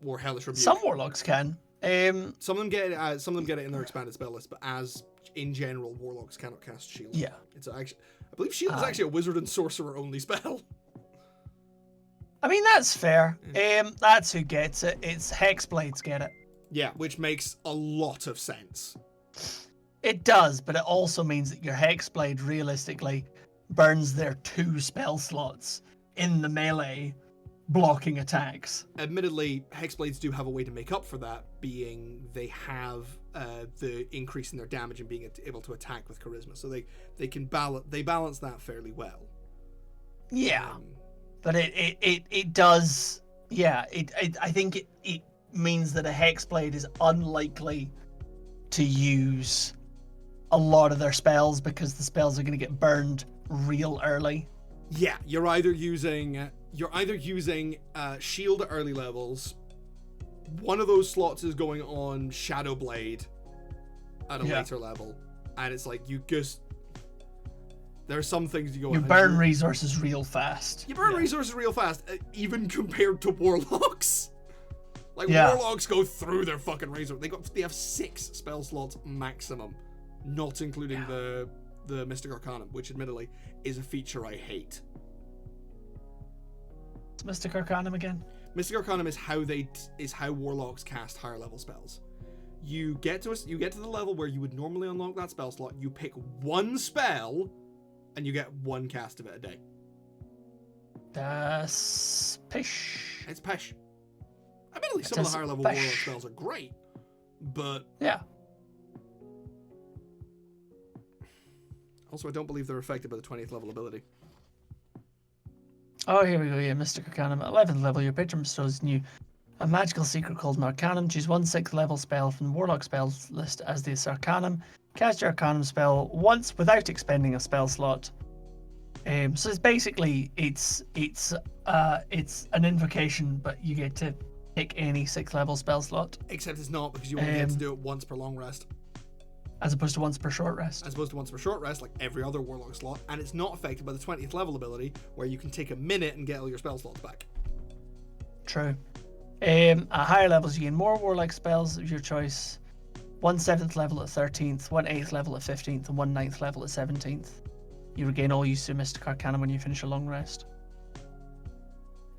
Or Hellish Rebuke. Some warlocks can. Some of them get it in their expanded spell list, but as in general, warlocks cannot cast shield. Yeah. It's actually, I believe shield is actually a wizard and sorcerer only spell. I mean, that's fair. That's who gets it. It's Hexblades get it. Yeah, which makes a lot of sense. It does, but it also means that your Hexblade realistically burns their 2 spell slots in the melee blocking attacks. Admittedly, Hexblades do have a way to make up for that, being they have the increase in their damage and being able to attack with charisma, so they balance that fairly well. Yeah, but it does. Yeah, I think it means that a Hexblade is unlikely to use a lot of their spells because the spells are going to get burned real early. Yeah, you're either using shield at early levels. One of those slots is going on Shadow Blade at a later level, and it's like there are some things you burn resources real fast. You burn resources real fast, even compared to warlocks. Warlocks go through their fucking resources. They have 6 spell slots maximum, not including the the Mystic Arcanum, which admittedly is a feature I hate. What's Mystic Arcanum again? Mystic Arcanum is how Warlocks cast higher level spells. You get to the level where you would normally unlock that spell slot. You pick one spell, and you get one cast of it a day. That's pish. It's pish. Admittedly, some of the higher level Warlock spells are great, but yeah. Also, I don't believe they're affected by the 20th level ability. Oh, here we go. Yeah, Mystic Arcanum. At 11th level, your patron bestows you a magical secret called an Arcanum. Choose one 6th level spell from the Warlock spells list as this Arcanum. Cast your Arcanum spell once without expending a spell slot. So it's basically it's an invocation, but you get to pick any 6th level spell slot. Except it's not, because you only get to do it once per long rest. As opposed to once per short rest. As opposed to once per short rest, like every other Warlock slot, and it's not affected by the 20th level ability, where you can take a minute and get all your spell slots back. True. At higher levels, you gain more Warlock spells of your choice. 1 7th level at 13th, 1 8th level at 15th, and 1 9th level at 17th. You regain all use of Mystic Arcanum when you finish a long rest.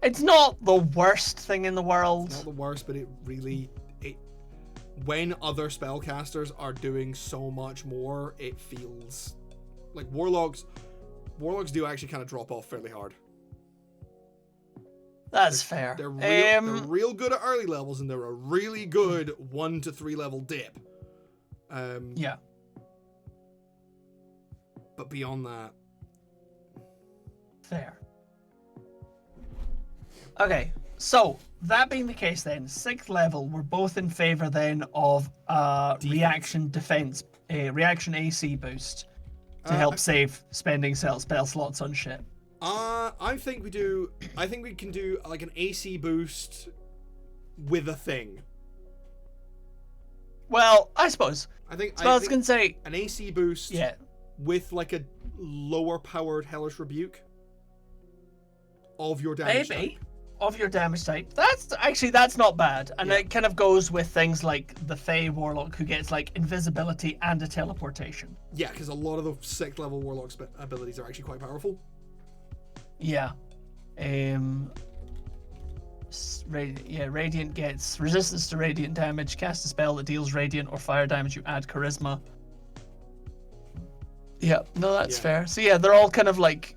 It's not the worst thing in the world. It's not the worst, but it really... when other spellcasters are doing so much more, it feels like Warlocks do actually kind of drop off fairly hard. That's fair. They're real good at early levels, and they're a really good 1 to 3 level dip. Yeah. But beyond that, fair. Okay, so that being the case, then 6th level, we're both in favor then of reaction defense, reaction AC boost to help save spending spell slots on shit. I think we can do like an AC boost with a thing. Well, I suppose. I think I was gonna say an AC boost. Yeah. With like a lower powered Hellish Rebuke of your damage type. Of your damage type. That's not bad. And it kind of goes with things like the Fey Warlock, who gets like invisibility and a teleportation. Yeah, because a lot of the 6th level Warlock abilities are actually quite powerful. Yeah. Radiant gets resistance to radiant damage. Cast a spell that deals radiant or fire damage. You add charisma. Yeah, no, that's fair. So yeah, they're all kind of like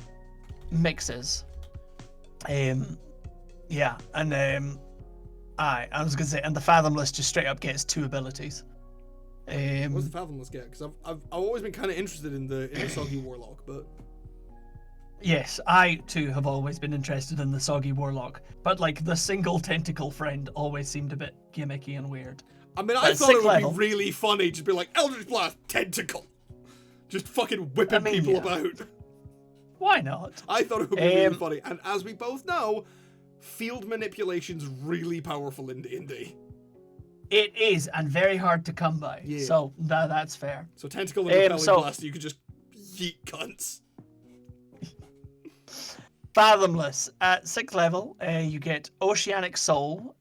mixes. Yeah, and I was gonna say, and the Fathomless just straight up gets 2 abilities. What's the Fathomless get? Because I've always been kind of interested in the Soggy Warlock, but yes, I too have always been interested in the Soggy Warlock, but like the single tentacle friend always seemed a bit gimmicky and weird. I mean, I thought it would be really funny, just be like Eldritch Blast tentacle. Just fucking whipping people about. Why not? I thought it would be really funny. And as we both know, field manipulation's really powerful in D&D. It is, and very hard to come by. Yeah. So that's fair. So tentacle and repelling blast, you could just yeet cunts. Fathomless. At 6th level, you get Oceanic Soul.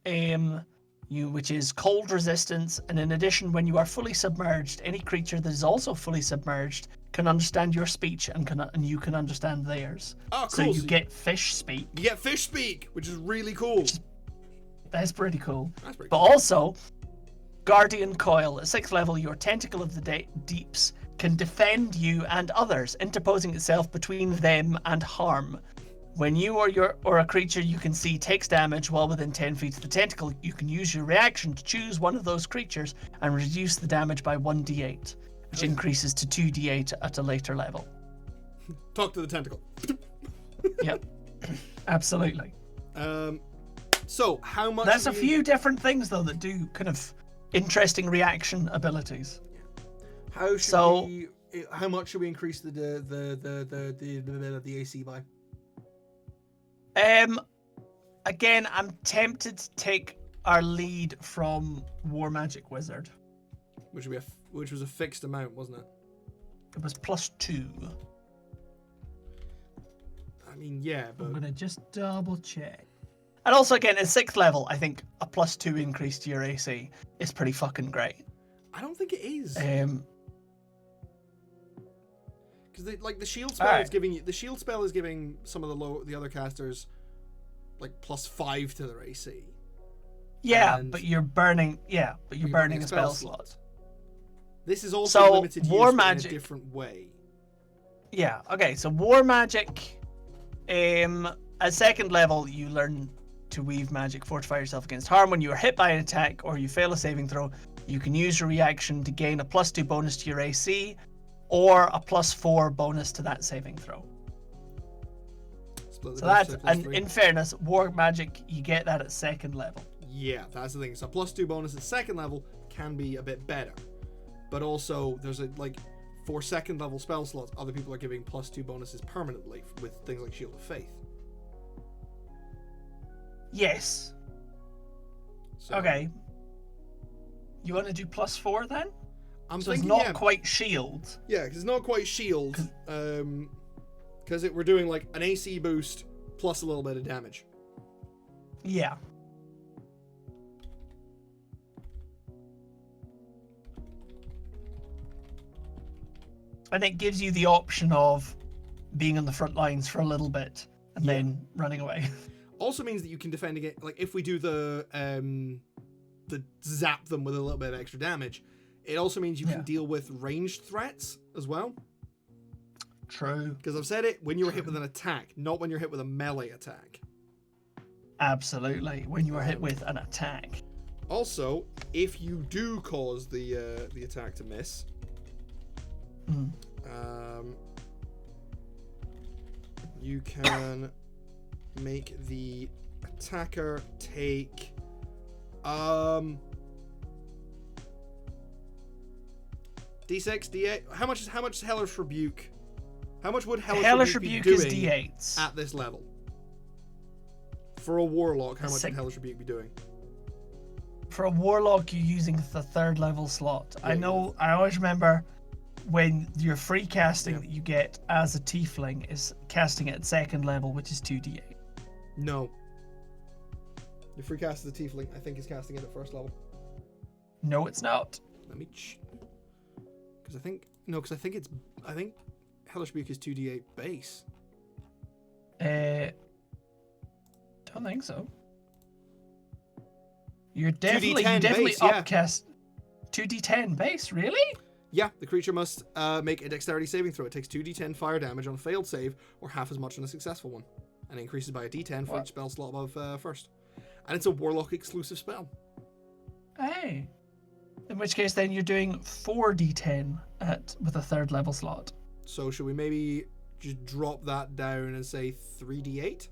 Which is cold resistance, and in addition, when you are fully submerged, any creature that is also fully submerged can understand your speech and you can understand theirs. Oh, cool. So you get fish speak. You get fish speak, which is really cool. That's pretty cool. But also, Guardian Coil. At 6th level, your Tentacle of the Deeps can defend you and others, interposing itself between them and harm. When you or a creature you can see takes damage while within 10 feet of the tentacle, you can use your reaction to choose one of those creatures and reduce the damage by 1d8, which increases to 2d8 at a later level. Talk to the tentacle. Yep, absolutely. So how much? There's a few different things though that do kind of interesting reaction abilities. How much should we increase the AC by? Again, I'm tempted to take our lead from War Magic Wizard, which was a fixed amount, wasn't it? It was +2. I mean, yeah, but I'm gonna just double check. And also, again, at 6th level, I think a +2 increase to your AC is pretty fucking great. I don't think it is. Because like the shield spell is giving some of the other casters like +5 to their AC. Yeah, but you're burning a spell slot. This is also limited use in a different way. Yeah. Okay. So war magic. At second level, you learn to weave magic, fortify yourself against harm. When you are hit by an attack or you fail a saving throw, you can use your reaction to gain a +2 bonus to your AC, or a +4 bonus to that saving throw. So that's, and in fairness, war magic, you get that at second level. Yeah, that's the thing. So +2 bonus at second level can be a bit better, but also there's for second level spell slots, other people are giving +2 bonuses permanently with things like Shield of Faith. Yes. So, okay. You want to do +4 then? So it's not quite shield. Yeah, because it's not quite shield. Because we're doing like an AC boost plus a little bit of damage. Yeah. And it gives you the option of being on the front lines for a little bit and then running away. Also means that you can defend against, like if we do the zap them with a little bit of extra damage, it also means you can deal with ranged threats as well. True. Because I've said it, when you're hit with an attack, not when you're hit with a melee attack. Absolutely, when you are hit with an attack. Also, if you do cause the attack to miss, you can make the attacker take D6, D8. How much is Hellish Rebuke? How much would Hellish Rebuke be doing is D8s at this level? For a Warlock, how much would Hellish Rebuke be doing? For a Warlock, you're using the 3rd level slot. Yeah, I always remember when your free casting that you get as a Tiefling is casting it at 2nd level, which is 2d8. No. Your free cast as a Tiefling, I think, is casting it at 1st level. No, it's not. Let me because I think Hellish Rebuke is 2d8 base. Don't think so. You're definitely upcast 2d10 base, really? Yeah, the creature must make a dexterity saving throw. It takes 2d10 fire damage on a failed save, or half as much on a successful one, and it increases by a d10 for each spell slot above first. And it's a Warlock exclusive spell. Hey. In which case, then you're doing 4d10 with a 3rd level slot. So should we maybe just drop that down and say 3d8?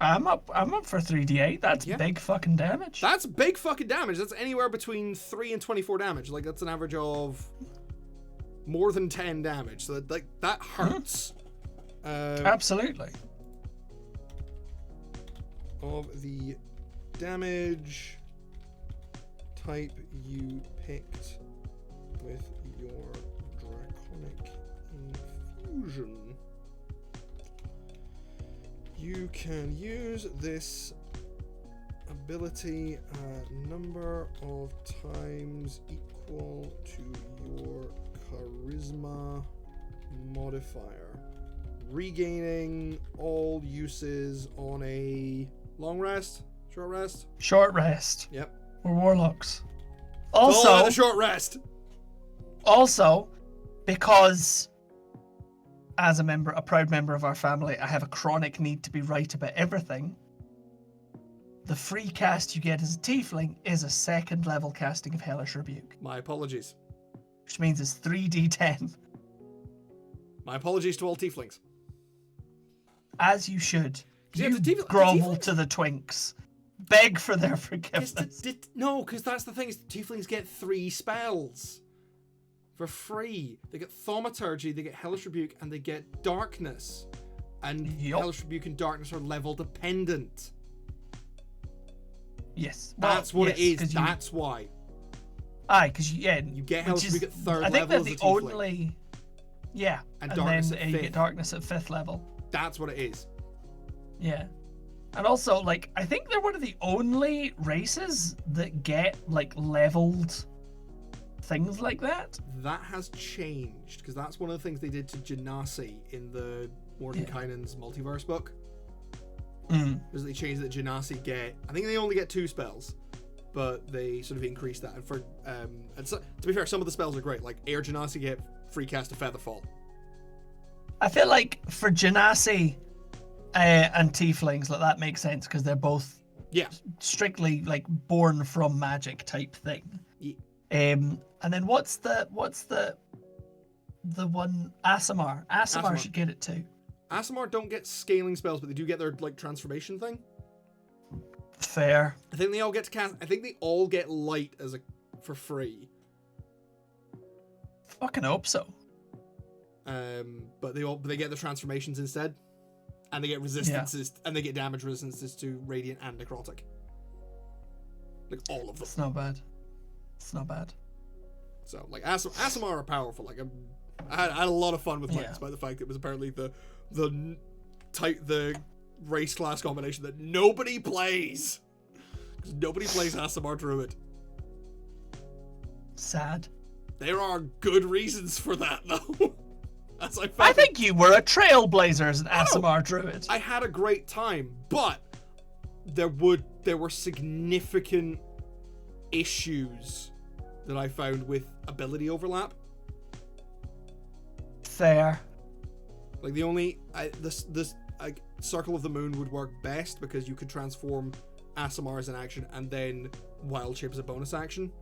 I'm up for 3d8. That's big fucking damage. That's big fucking damage. That's anywhere between 3 and 24 damage. Like, that's an average of more than 10 damage. So that hurts. Absolutely. Of the damage type you picked with your Draconic Infusion, you can use this ability a number of times equal to your Charisma modifier, regaining all uses on a long rest, short rest? Short rest. Yep. We're Warlocks. Also, the short rest. Also, because as a proud member of our family, I have a chronic need to be right about everything. The free cast you get as a Tiefling is a 2nd level casting of Hellish Rebuke. My apologies. Which means it's 3d10. My apologies to all Tieflings. As you should. You grovel to the twinks. Beg for their forgiveness. No, because that's the thing, is Tieflings get 3 spells for free. They get Thaumaturgy, they get Hellish Rebuke, and they get Darkness. And Hellish Rebuke and Darkness are level dependent. Yes. That's what it is. That's why. Aye, because you get Hellish Rebuke at 3rd level. I think they're the only. Yeah. And Darkness then at 5th. You get Darkness at 5th level. That's what it is. Yeah. And also, like, I think they're one of the only races that get, like, leveled things like that? That has changed, because that's one of the things they did to Genasi in the Mordenkainen's multiverse book. Because they changed that Genasi get, I think they only get 2 spells, but they sort of increased that. And for and so, to be fair, some of the spells are great. Like Air Genasi get free cast of Featherfall. I feel like for Genasi and Tieflings, like that makes sense because they're both strictly like born from magic type thing. Yeah. And then what's the one Aasimar? Aasimar should get it too. Aasimar don't get scaling spells, but they do get their like transformation thing. Fair. I think they all get to cast. I think they all get light for free. Fucking hope so. But they get the transformations instead, and they get resistances, and they get damage resistances to radiant and necrotic. Like all of them. It's not bad. It's not bad. So like Aasimar are powerful. Like I had a lot of fun with mine, despite the fact it was apparently the race class combination that nobody plays. Because nobody plays Aasimar Druid. Sad. There are good reasons for that, though. As I think you were a trailblazer as an Aasimar Druid. I had a great time, but there were significant issues that I found with ability overlap. Fair. Like this Circle of the Moon would work best because you could transform Aasimar as an action and then Wild Shape as a bonus action.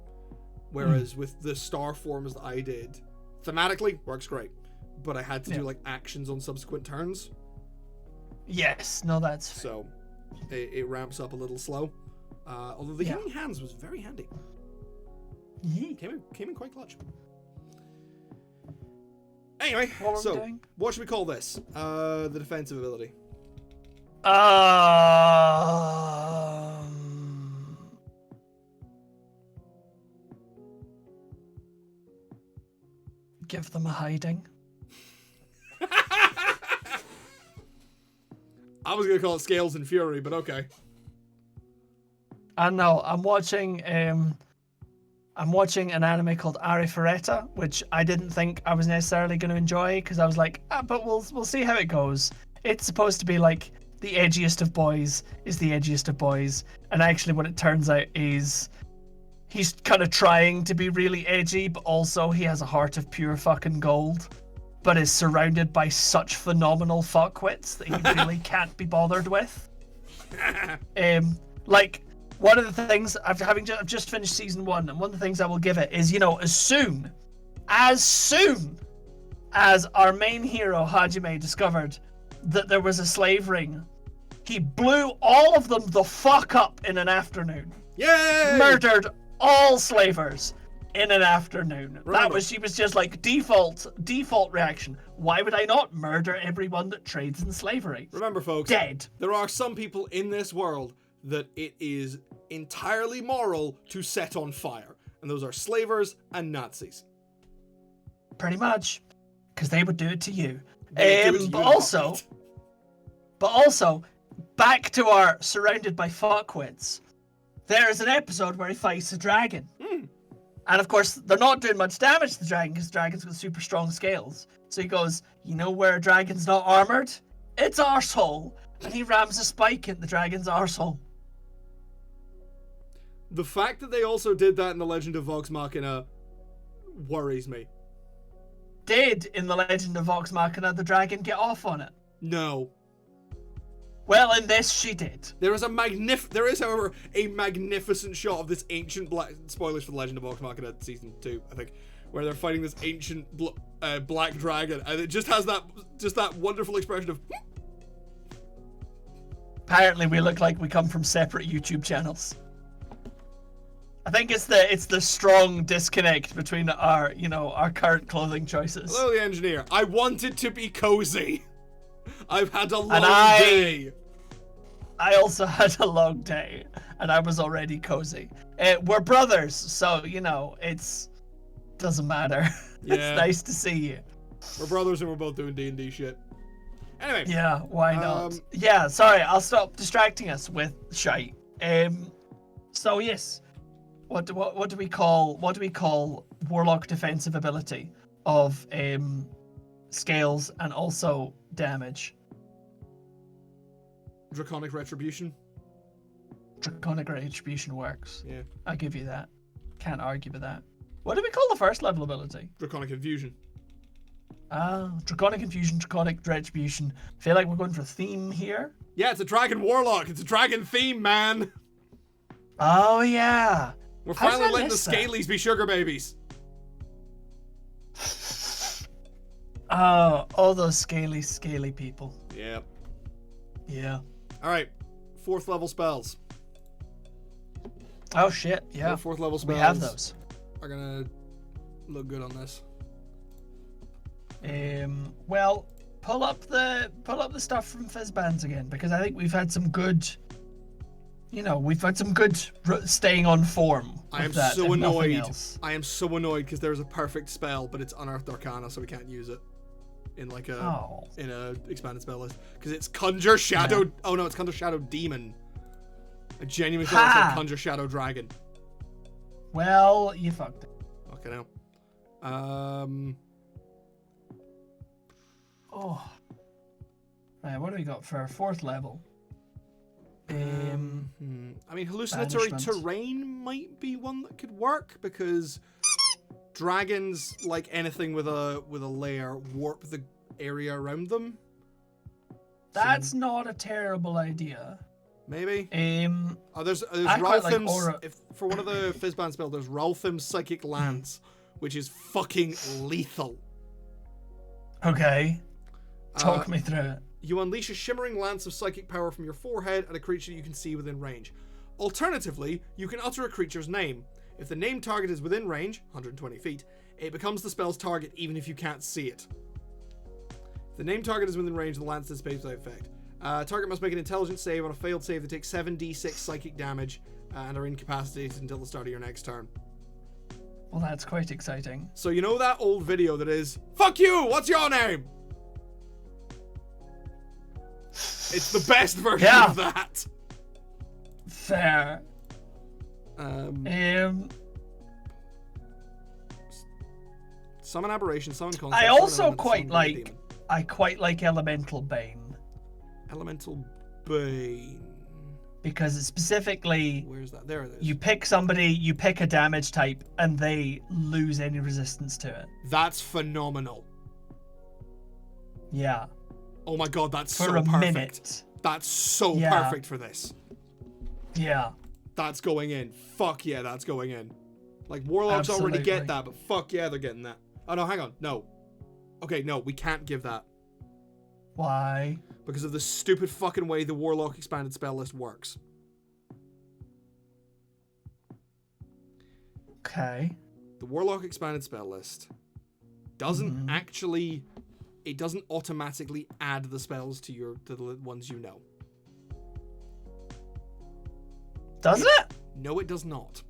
Whereas with the star forms that I did, thematically works great, but I had to do like actions on subsequent turns. Yes, no, that's fair. So it ramps up a little slow. Although the Healing Hands was very handy. Yeah. Came in quite clutch. Anyway, what should we call this? The defensive ability. Give them a hiding. I was gonna call it Scales and Fury, but okay. I know. I'm watching an anime called Arifureta, which I didn't think I was necessarily going to enjoy because I was like, but we'll see how it goes. It's supposed to be like the edgiest of boys is the edgiest of boys, and actually what it turns out is he's kind of trying to be really edgy, but also he has a heart of pure fucking gold, but is surrounded by such phenomenal fuckwits that he really can't be bothered with. Like, one of the things I've just finished season 1, and one of the things I will give it is, as soon as our main hero Hajime discovered that there was a slave ring, he blew all of them the fuck up in an afternoon. Yay! Murdered all slavers in an afternoon. She was just like default reaction. Why would I not murder everyone that trades in slavery? Remember, folks, dead. There are some people in this world that it is entirely moral to set on fire, and those are slavers and Nazis. Pretty much, because they would do it to you. But also, back to our surrounded by fuckwits. There is an episode where he fights a dragon, and of course they're not doing much damage to the dragon because the dragon's got super strong scales. So he goes, where a dragon's not armored? Its arsehole, and he rams a spike in the dragon's arsehole. The fact that they also did that in The Legend of Vox Machina worries me. Did, in The Legend of Vox Machina, the dragon get off on it? No. Well, in this, she did. There is, however, a magnificent shot of this ancient spoilers for The Legend of Vox Machina season 2, I think, where they're fighting this ancient black dragon, and it just has that wonderful expression of. Apparently, we look like we come from separate YouTube channels. I think it's the strong disconnect between our current clothing choices. Hello, the engineer. I wanted to be cozy. I've had a long day. I also had a long day, and I was already cozy. We're brothers, so it's doesn't matter. Yeah. It's nice to see you. We're brothers, and we're both doing D&D shit. Anyway. Yeah, why not? Yeah, sorry, I'll stop distracting us with shite. So yes. what do we call Warlock defensive ability of scales and also damage? Draconic Retribution. Draconic Retribution works. Yeah. I'll give you that. Can't argue with that. What do we call the first level ability? Draconic Infusion. Draconic Infusion, Draconic Retribution. Feel like we're going for theme here. Yeah, it's a dragon warlock. It's a dragon theme, man. Oh yeah. We're finally letting the Scalies be sugar babies. Oh, all those scaly people. Yeah. Yeah. All right, 4th level spells. Oh shit! Yeah. 4th level spells. We have those. Are gonna look good on this. Well, pull up the stuff from Fizzbands again, because I think we've had some good. We've had some good staying on form. I am so annoyed. I am so annoyed because there's a perfect spell, but it's Unearthed Arcana, so we can't use it in like in a expanded spell list because it's Conjure Shadow. Yeah. Oh no, it's Conjure Shadow Demon. I genuinely thought it was like Conjure Shadow Dragon. Well, you fucked it. Okay, now. Oh. Right, what do we got for our 4th level? I mean, hallucinatory terrain might be one that could work because dragons, like anything with a lair, warp the area around them. That's not a terrible idea. Maybe. There's Ralthim's. Like for one of the Fizzband spells, there's Ralthim's Psychic Lance, which is fucking lethal. Okay. Talk me through it. You unleash a shimmering lance of psychic power from your forehead at a creature you can see within range. Alternatively, you can utter a creature's name. If the named target is within range, 120 feet, it becomes the spell's target even if you can't see it. If the named target is within range, the lance dissipates without effect. Target must make an intelligence save. On a failed save, they take 7d6 psychic damage and are incapacitated until the start of your next turn. Well, that's quite exciting. So you know that old video that is, "Fuck you, what's your name?" It's the best version of that. Fair. Summon Aberration, summon Concept. I also quite like Elemental Bane. Elemental Bane. Because it's specifically... Where's that? There it is. You pick somebody, you pick a damage type, and they lose any resistance to it. That's phenomenal. Yeah. Oh my god, that's so perfect. Minute. That's so perfect for this. Yeah. That's going in. Fuck yeah, that's going in. Like, Warlocks already get that, but fuck yeah, they're getting that. Oh no, hang on. No. Okay, no, we can't give that. Why? Because of the stupid fucking way the Warlock expanded spell list works. Okay. The Warlock expanded spell list doesn't actually... It doesn't automatically add the spells to the ones you know. Does it? No, it does not.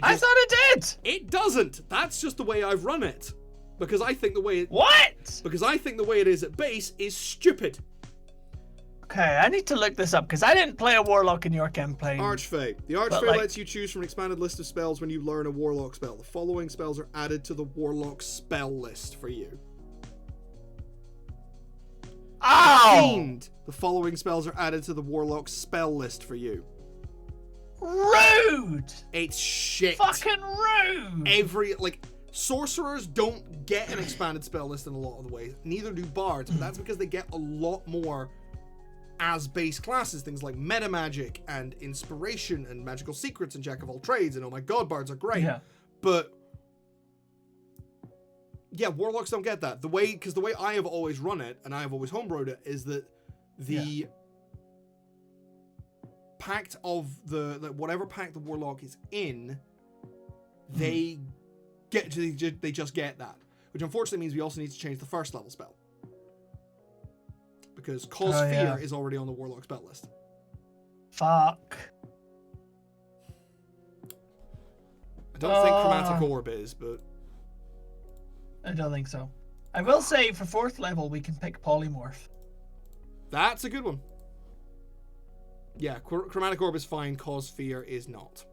I thought it did! It doesn't! That's just the way I've run it. Because I think the way it... What? Because I think the way it is at base is stupid. Okay, I need to look this up, because I didn't play a Warlock in your campaign. Archfey. The Archfey lets you choose from an expanded list of spells when you learn a Warlock spell. The following spells are added to the Warlock spell list for you. Oh! Fiend. The following spells are added to the Warlock spell list for you. Rude! It's shit. Fucking rude! Sorcerers don't get an expanded spell list in a lot of the ways. Neither do bards, but that's because they get a lot more as base classes. Things like meta magic and inspiration and magical secrets and jack of all trades. And oh my god, bards are great. Yeah. But yeah, warlocks don't get that. Because the way I have always run it, and I have always homebrewed it, is that the pact of whatever pact the warlock is in, they just get that. Which unfortunately means we also need to change the first level spell. Because Cause Fear is already on the warlock spell list. Fuck. I don't think Chromatic Orb is, but... I don't think so. I will say, for 4th level, we can pick Polymorph. That's a good one. Yeah, Chromatic Orb is fine, Cause Fear is not.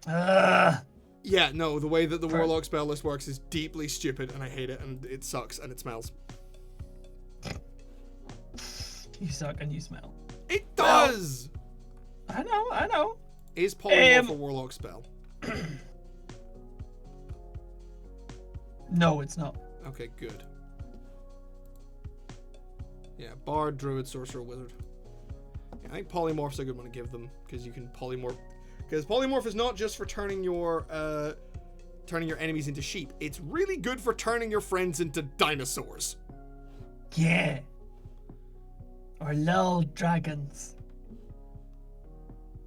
Yeah, no, the way that the Warlock spell list works is deeply stupid, and I hate it, and it sucks, and it smells. You suck and you smell. It does! Well, I know. Is Polymorph a Warlock spell? No, it's not. Okay, good. Yeah, Bard, Druid, Sorcerer, Wizard. Yeah, I think Polymorph's a good one to give them, because you can polymorph. Because Polymorph is not just for turning your enemies into sheep. It's really good for turning your friends into dinosaurs. Yeah. Or little dragons.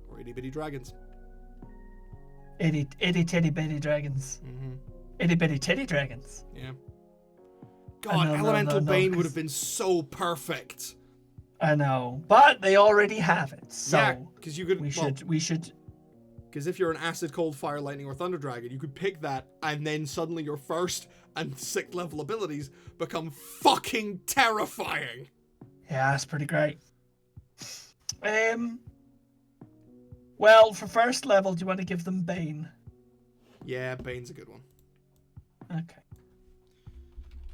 Or itty bitty dragons. Itty titty bitty dragons. Mm-hmm. Itty bitty titty dragons. Yeah. God, Elemental Bane would have been so perfect. I know, but they already have it. So yeah, because you could. We should. Because if you're an Acid, Cold, Fire, Lightning, or Thunder Dragon, you could pick that, and then suddenly your first and 6th level abilities become fucking terrifying. Yeah, that's pretty great. Well, for first level, do you want to give them Bane? Yeah, Bane's a good one. Okay.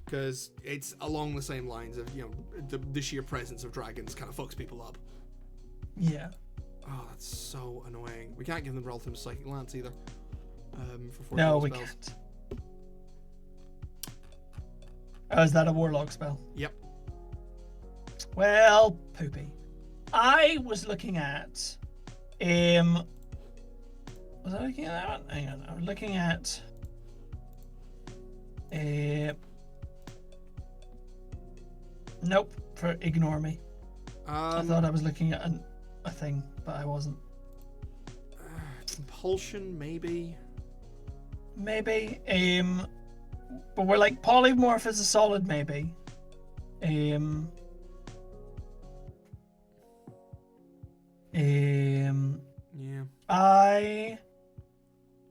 Because it's along the same lines of, you know, the sheer presence of dragons kind of fucks people up. Yeah. Oh, that's so annoying. We can't give them Relative Psychic Lance either. For 4 no, spells. we can't. Oh, is that a Warlock spell? Yep. Well, poopy. I was looking at... Was I looking at that one? Hang on. I was looking at... Nope. Ignore me. I thought I was looking at a thing, but I wasn't. Compulsion, maybe. Maybe. But we're like polymorph is a solid maybe. Yeah. I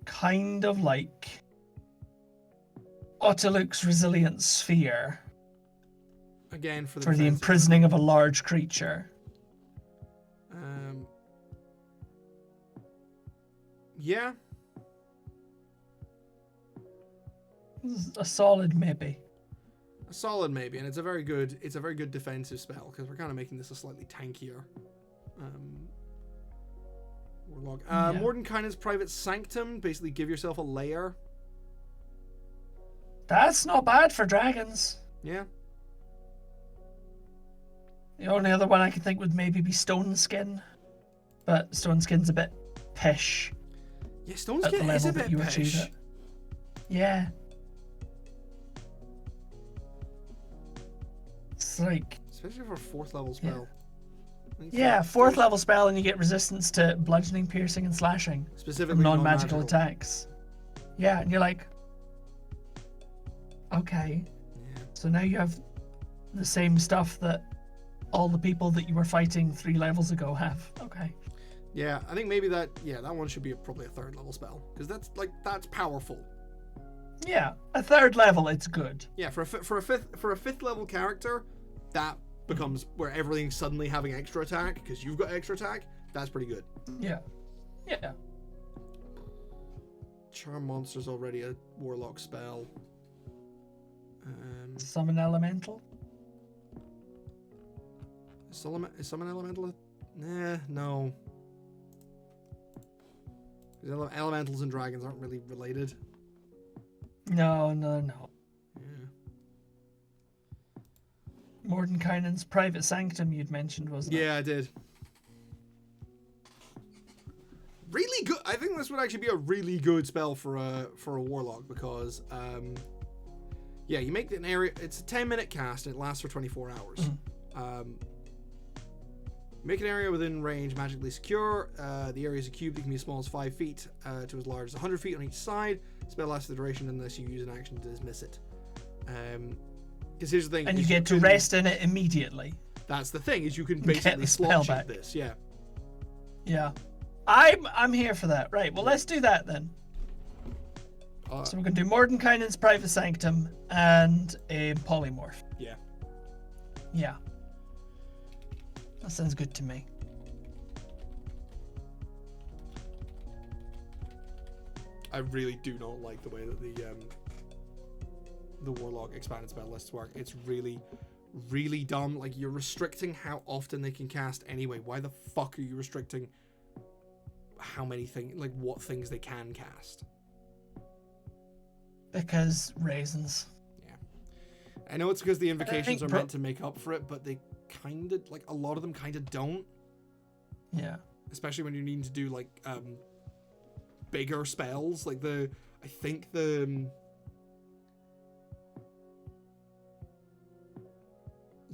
kind of like Ottiluke's Resilient Sphere. Again, for the imprisoning of a large creature. Yeah. A solid maybe. A solid maybe, and it's a very good defensive spell because we're kind of making this a slightly tankier Warlock. Mordenkainen's Private Sanctum, basically give yourself a lair. That's not bad for dragons. Yeah. The only other one I could think would maybe be Stone Skin, but Stone Skin's a bit pish. Yeah, Stone Skin is a bit pish. Yeah. It's like... Especially for a 4th level spell. Yeah, 4th level spell and you get resistance to bludgeoning, piercing, and slashing. Specifically from non-magical attacks. Yeah, and you're like... Okay. Yeah. So now you have the same stuff that all the people that you were fighting 3 levels ago have. Okay. Yeah, I think maybe that one should be probably a 3rd level spell because that's powerful. Yeah, a 3rd level, it's good. Yeah, for a 5th level character, that becomes where everything's suddenly having extra attack because you've got extra attack. That's pretty good. Yeah. Yeah. Charm Monster's already a Warlock spell. Summon Elemental. Is Summon Elemental? No. Elementals and dragons aren't really related. No. Yeah. Mordenkainen's Private Sanctum you'd mentioned, wasn't it? Yeah, I did. Really good. I think this would actually be a really good spell for a Warlock because you make an area. It's a 10-minute cast and it lasts for 24 hours. Make an area within range magically secure. The area is a cube that can be as small as 5 feet to as large as 100 feet on each side. Spell lasts the duration unless you use an action to dismiss it. Because here's the thing. And you get to rest in it immediately. That's the thing, is you can basically slot cheat this. Yeah. Yeah. I'm here for that. Right, well, let's do that then. So we're going to do Mordenkainen's Private Sanctum and a Polymorph. Yeah. Yeah. That sounds good to me. I really do not like the way that the Warlock expanded spell lists work. It's really, really dumb. Like, you're restricting how often they can cast anyway. Why the fuck are you restricting how many things, like, what things they can cast? Because reasons. Yeah. I know it's because the invocations are meant to make up for it, but they kind of, like, a lot of them kind of don't. Yeah. Especially when you need to do, like, bigger spells. Like,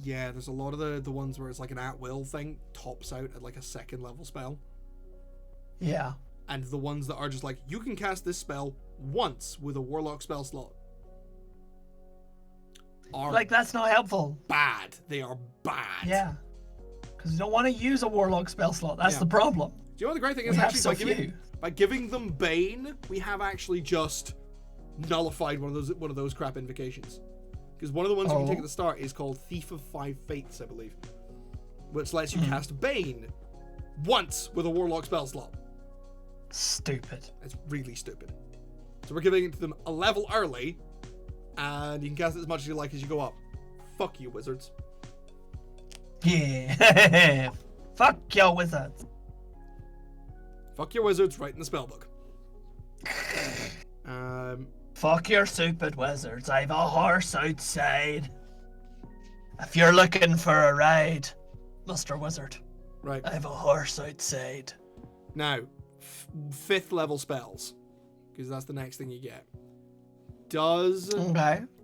yeah, there's a lot of the ones where it's like an at-will thing tops out at like a 2nd level spell. Yeah. And the ones that are just like, you can cast this spell once with a Warlock spell slot. Are like, that's not helpful. Bad. They are bad. Yeah. Because you don't want to use a Warlock spell slot. That's the problem. Do you know what the great thing is? Actually, by giving them Bane, we have actually just nullified one of those crap invocations. Because one of the ones you can take at the start is called Thief of 5 Faiths, I believe. Which lets you cast Bane once with a Warlock spell slot. Stupid. It's really stupid. So we're giving it to them a level early, and you can cast it as much as you like as you go up. Fuck you, wizards. Yeah. Fuck your wizards. Fuck your wizards, right in the spellbook. Fuck your stupid wizards. I've a horse outside. If you're looking for a ride, Mr. Wizard. Right. I have a horse outside. Now, 5th level spells, because that's the next thing you get.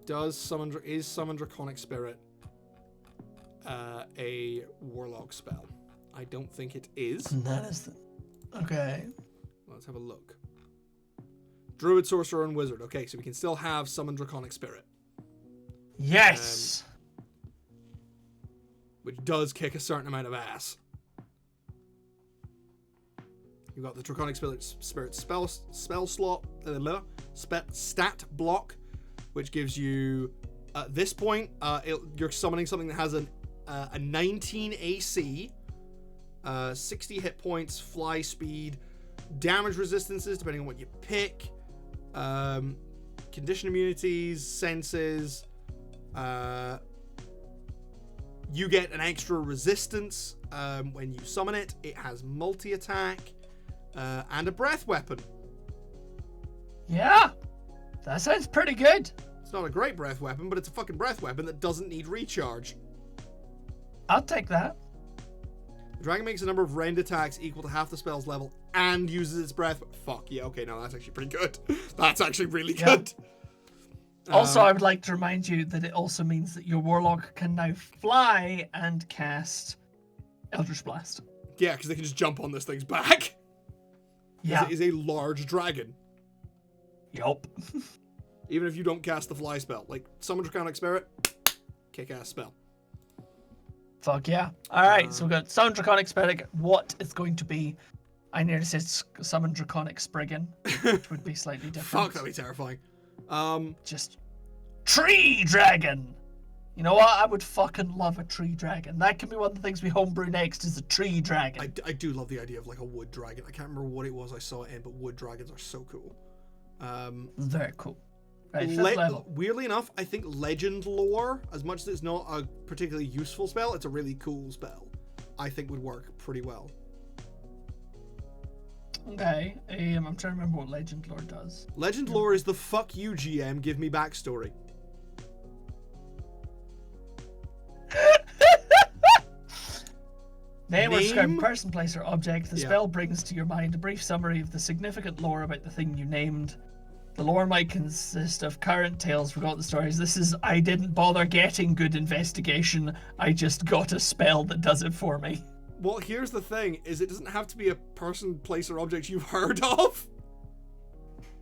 Is Summon Draconic Spirit a Warlock spell? I don't think it is. That is okay. Let's have a look. Druid, Sorcerer, and Wizard. Okay, so we can still have Summon Draconic Spirit. Yes! Which does kick a certain amount of ass. You've got the Draconic Spirit spell slot, stat block, which gives you, at this point, you're summoning something that has a 19 AC, 60 hit points, fly speed, damage resistances, depending on what you pick, condition immunities, senses, you get an extra resistance when you summon it. It has multi-attack, and a breath weapon. Yeah, that sounds pretty good. It's not a great breath weapon, but it's a fucking breath weapon that doesn't need recharge. I'll take that. The dragon makes a number of rend attacks equal to half the spell's level and uses its breath. Fuck yeah, okay, no, that's actually pretty good. That's actually really good. Also, I would like to remind you that it also means that your Warlock can now fly and cast Eldritch Blast. Yeah, because they can just jump on this thing's back. Yeah. It is a large dragon. Yup. Even if you don't cast the fly spell. Like, Summon Draconic Spirit, kick-ass spell. Fuck yeah. Alright, so we've got Summon Draconic Spirit. What is going to be? I nearly said Summon Draconic Spriggan, which would be slightly different. Fuck, that'd be terrifying. Just Tree Dragon. You know what? I would fucking love a tree dragon. That can be one of the things we homebrew next, is a tree dragon. I do love the idea of like a wood dragon. I can't remember what it was I saw it in, but wood dragons are so cool. Very cool. Right, level. Weirdly enough, I think legend lore, as much as it's not a particularly useful spell, it's a really cool spell. I think would work pretty well. Okay, I'm trying to remember what legend lore does. Legend lore is the fuck you GM, give me backstory. Name or describe person, place, or object the spell brings to your mind a brief summary of the significant lore about the thing you named. The lore might consist of current tales, forgotten stories. This is, I didn't bother getting good investigation, I just got a spell that does it for me. Well, here's the thing, is it doesn't have to be a person, place, or object you've heard of.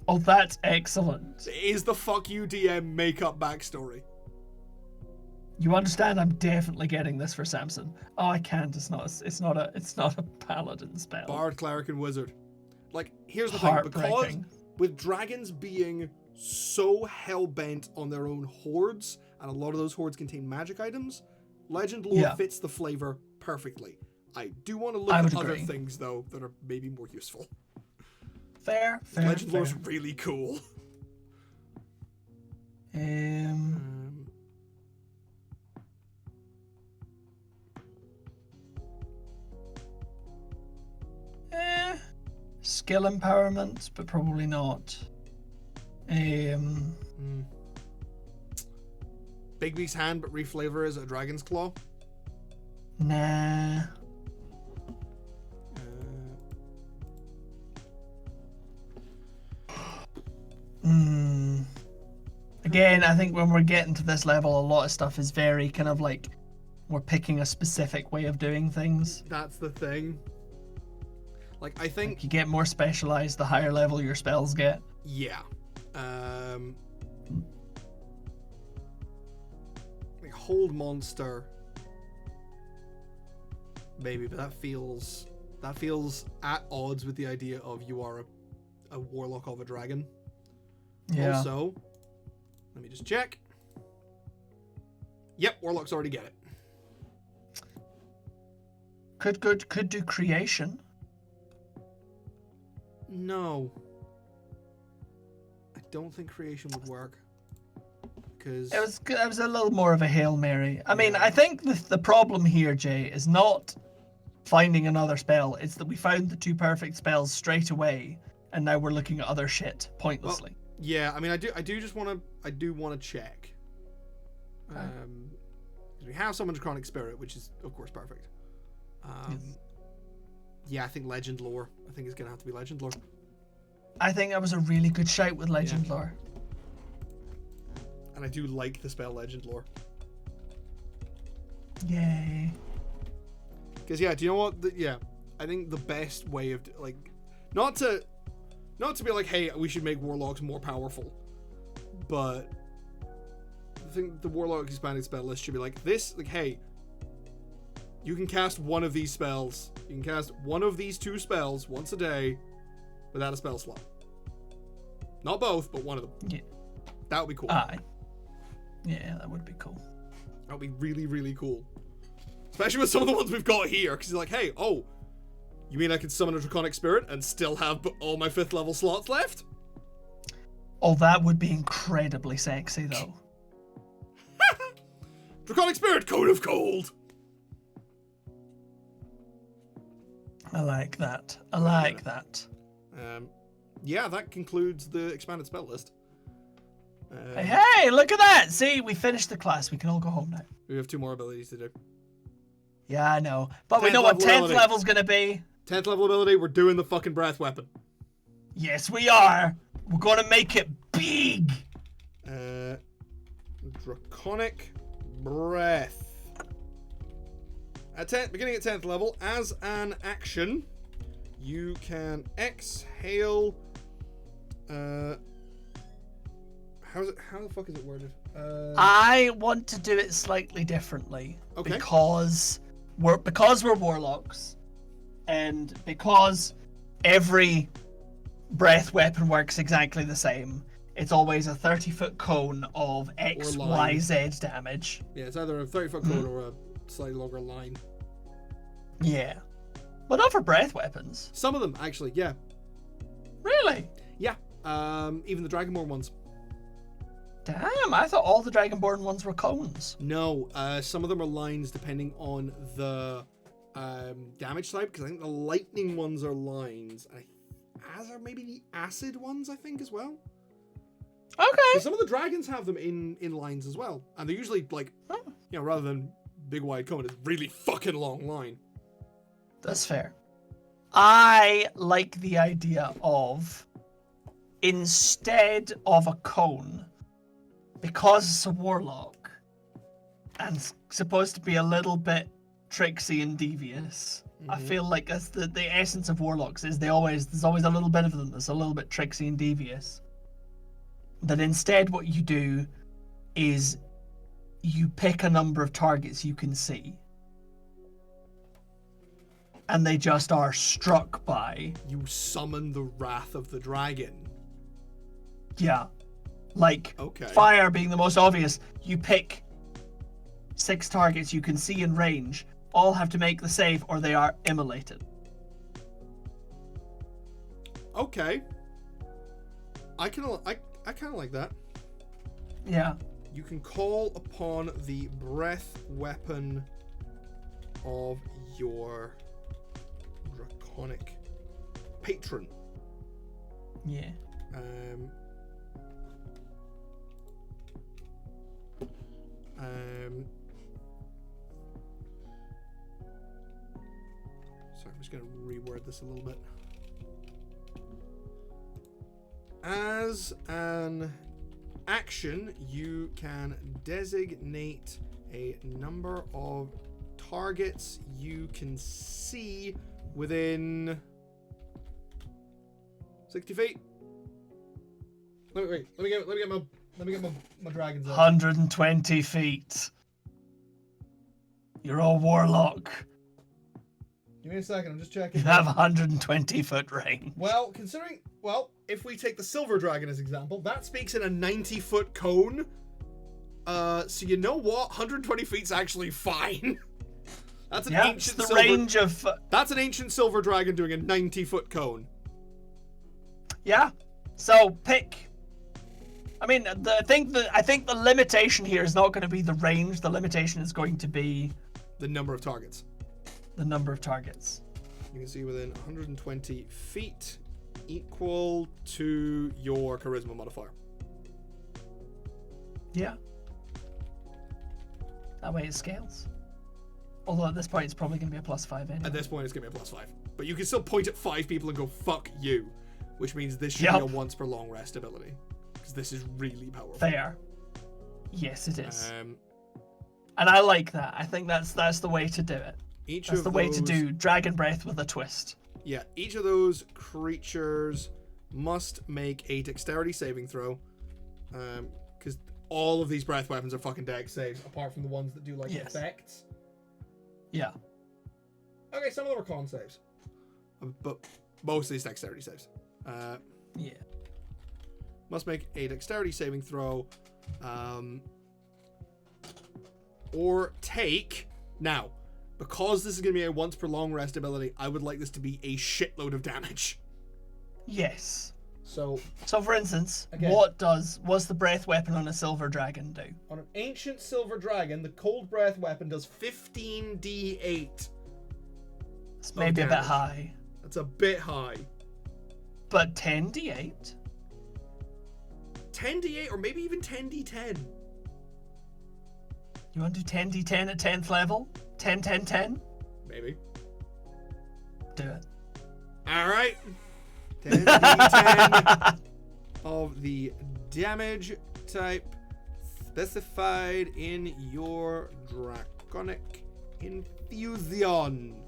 Oh, that's excellent. It is the fuck you DM make-up backstory. You understand? I'm definitely getting this for Samson. Oh, I can't. It's not a paladin spell. Bard, cleric, and wizard. Like, here's the thing, because with dragons being so hell-bent on their own hordes, and a lot of those hordes contain magic items, legend lore fits the flavor perfectly. I do want to look at other things, though, that are maybe more useful. Fair. Legend lore is really cool. Skill empowerment, but probably not. Bigby's hand, but reflavor is a dragon's claw. Nah. Again, I think when we're getting to this level, a lot of stuff is very kind of like we're picking a specific way of doing things. That's the thing. Like, I think... Like you get more specialized the higher level your spells get. Yeah. Like, hold monster. Maybe, but that feels at odds with the idea of you are a warlock of a dragon. Yeah. Also, let me just check. Yep, warlocks already get it. Could do creation. No. I don't think creation would work. Because it was a little more of a Hail Mary. I mean, I think the problem here, Jay, is not finding another spell. It's that we found the 2 perfect spells straight away, and now we're looking at other shit pointlessly. Well, yeah, I mean, I do want to check. Okay. We have summoned Draconic Spirit, which is of course perfect. Yes. Yeah, I think Legend Lore. I think it's gonna have to be Legend Lore. I think that was a really good shout with Legend Lore. And I do like the spell Legend Lore. Yay. Because do you know what? I think the best way of like, not to be like, hey, we should make warlocks more powerful, but I think the warlock expanded spell list should be like this. Like, hey, you can cast one of these spells. You can cast one of these 2 spells once a day without a spell slot. Not both, but one of them. Yeah. That would be cool. Yeah, that would be cool. That would be really, really cool. Especially with some of the ones we've got here, because you're like, hey, oh, you mean I could summon a Draconic Spirit and still have all my 5th level slots left? Oh, that would be incredibly sexy, though. Draconic Spirit, Code of Cold! I like that. I like that. Yeah, that concludes the expanded spell list. Hey, look at that! See, we finished the class. We can all go home now. We have 2 more abilities to do. Yeah, I know. But we know what 10th level's gonna be. 10th level ability, we're doing the fucking breath weapon. Yes, we are. We're gonna make it big. Draconic Breath. Beginning at 10th level, as an action, you can exhale. How the fuck is it worded? I want to do it slightly differently. Okay. Because we're warlocks, and because every breath weapon works exactly the same. It's always a 30-foot cone of X, Y, Z damage. Yeah, it's either a 30-foot cone or a slightly longer line. Yeah. But not for breath weapons. Some of them, actually, yeah. Really? Yeah. Even the Dragonborn ones. Damn, I thought all the Dragonborn ones were cones. No, some of them are lines depending on the damage type, because I think the lightning ones are lines. As are maybe the acid ones, I think, as well. Okay. Some of the dragons have them in lines as well. And they're usually, like, rather than big wide cone, it's really fucking long line. That's fair. I like the idea of, instead of a cone, because it's a warlock, and supposed to be a little bit tricksy and devious, I feel like that's the essence of warlocks, is there's always a little bit of them that's a little bit tricksy and devious. That instead what you do is you pick a number of targets you can see, and they just are struck by. You summon the wrath of the dragon. Yeah. Like, fire being the most obvious. You pick 6 targets you can see in range. All have to make the save or they are immolated. Okay. I kind of like that. Yeah. You can call upon the breath weapon of your draconic patron. Yeah. Sorry, I'm just going to reword this a little bit. As an action, you can designate a number of targets you can see within 60 feet. Let me get my dragons out. 120 feet. You're a warlock. Give me a second, I'm just checking. You have 120 foot range. Well, if we take the silver dragon as example, that speaks in a 90-foot cone. So you know what? 120 feet's actually fine. That's an ancient the range of. That's an ancient silver dragon doing a 90-foot cone. Yeah. So pick. I mean, I think the limitation here is not going to be the range. The limitation is going to be the number of targets. The number of targets. You can see within 120 feet, equal to your charisma modifier. Yeah. That way it scales. Although at this point it's probably going to be a +5 anyway. At this point it's going to be a +5. But you can still point at 5 people and go, fuck you. Which means this should be a once per long rest ability. Because this is really powerful. Fair. Yes, it is. And I like that. I think that's the way to do it. That's the way to do Dragon Breath with a twist. Yeah, each of those creatures must make a dexterity saving throw. Because all of these breath weapons are fucking dex saves, apart from the ones that do like effects. Yeah. Okay, some of them are con saves. But most of these dexterity saves. Yeah. Must make a dexterity saving throw. Or take... Now, because this is going to be a once per long rest ability, I would like this to be a shitload of damage. Yes. So for instance, again, what's the breath weapon on a silver dragon do? On an ancient silver dragon, the cold breath weapon does 15d8. It's maybe a bit high. That's a bit high. But 10d8? 10d8 or maybe even 10d10. You want to do 10d10 at 10th level? 10, 10, 10? Maybe. Do it. Alright. 10d10 of the damage type specified in your draconic infusion.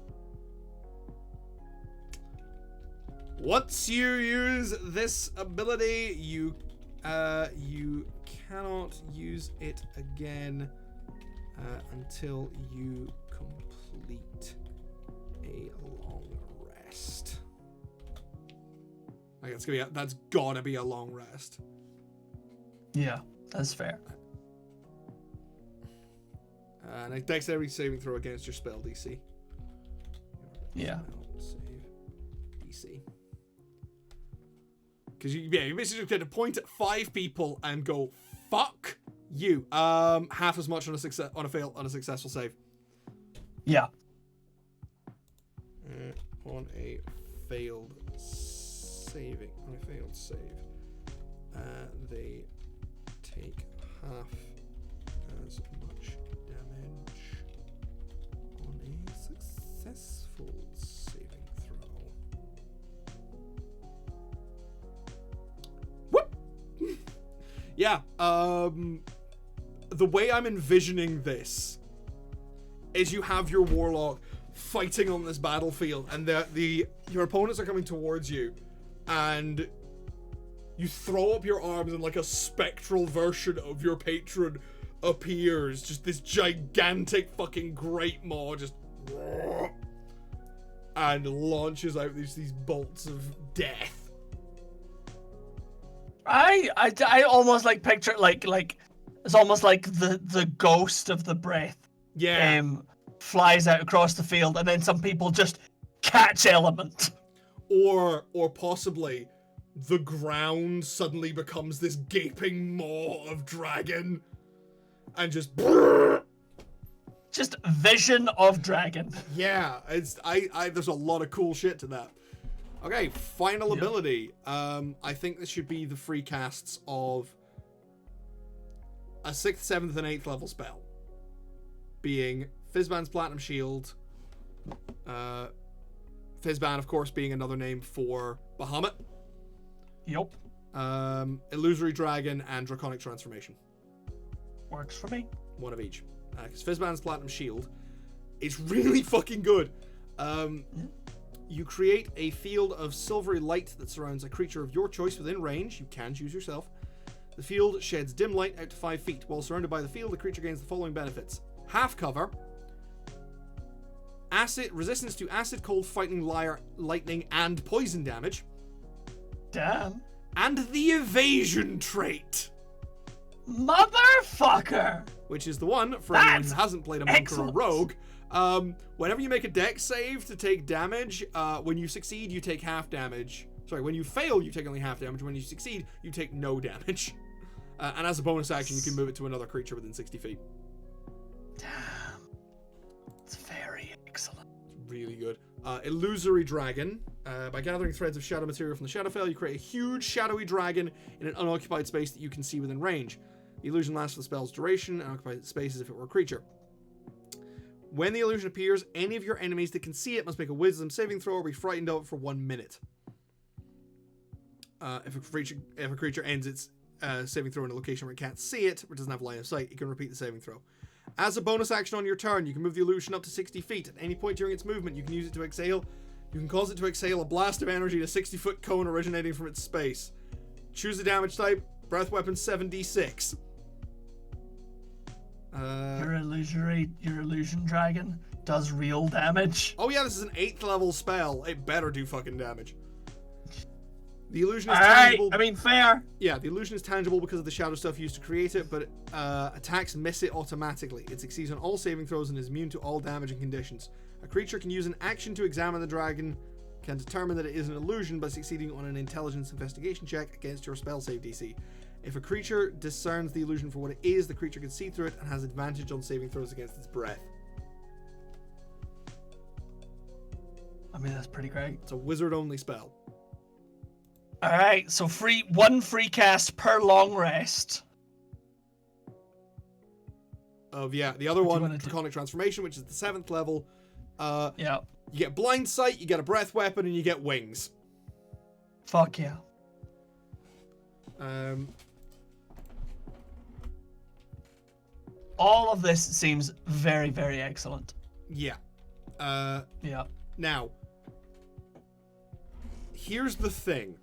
Once you use this ability, you cannot use it again until you complete a long rest. Like that's gotta be a long rest. Yeah, that's fair. And a dexterity saving throw against your spell DC. Yeah. Save DC. Because you basically just get to point at 5 people and go, fuck you. Half as much on a successful save. Yeah. On a failed save, they take half as much damage on a successful saving throw. Whoop! Yeah, the way I'm envisioning this is you have your warlock fighting on this battlefield, and your opponents are coming towards you, and you throw up your arms and like a spectral version of your patron appears, just this gigantic fucking great maw, just and launches out these bolts of death. I almost like picture like it's almost like the ghost of the breath. Yeah. Flies out across the field, and then some people just catch element. Or possibly the ground suddenly becomes this gaping maw of dragon and just vision of dragon. Yeah, it's there's a lot of cool shit to that. Okay, final ability. I think this should be the free casts of a 6th, 7th, and 8th level spell. Being Fizzban's Platinum Shield. Fizzban, of course, being another name for Bahamut. Yep. Illusory Dragon and Draconic Transformation. Works for me. One of each. Because Fizzban's Platinum Shield is really fucking good. You create a field of silvery light that surrounds a creature of your choice within range. You can choose yourself. The field sheds dim light out to 5 feet. While surrounded by the field, the creature gains the following benefits. Half cover. Resistance to acid, cold, lightning, and poison damage. Damn. And the evasion trait. Motherfucker! Which is the one, for anyone who hasn't played a monk or a rogue, whenever you make a dex save to take damage, when you succeed, you take half damage. Sorry, when you fail, you take only half damage. When you succeed, you take no damage. And as a bonus action, you can move it to another creature within 60 feet. Damn. It's very excellent. Really good. Illusory Dragon. By gathering threads of shadow material from the Shadowfell, you create a huge shadowy dragon in an unoccupied space that you can see within range. The illusion lasts for the spell's duration and occupies space as if it were a creature. When the illusion appears, any of your enemies that can see it must make a wisdom saving throw or be frightened of it for 1 minute. If a creature ends its saving throw in a location where it can't see it, or doesn't have line of sight, it can repeat the saving throw. As a bonus action on your turn, you can move the illusion up to 60 feet. At any point during its movement, you can use it to exhale. You can cause it to exhale a blast of energy in a 60-foot cone originating from its space. Choose the damage type. Breath weapon 7d6. Your illusion dragon does real damage. Oh yeah, this is an 8th level spell. It better do fucking damage. The illusion is tangible. I mean, fair. Yeah, the illusion is tangible because of the shadow stuff used to create it, but attacks miss it automatically. It succeeds on all saving throws and is immune to all damaging conditions. A creature can use an action to examine the dragon, can determine that it is an illusion by succeeding on an intelligence investigation check against your spell save DC. If a creature discerns the illusion for what it is, the creature can see through it and has advantage on saving throws against its breath. I mean, that's pretty great. It's a wizard-only spell. Alright, so one free cast per long rest. The other one, Draconic Transformation, which is the 7th level. Yeah. You get Blind Sight, you get a breath weapon, and you get wings. Fuck yeah. All of this seems very, very excellent. Yeah. Yeah. Now, here's the thing.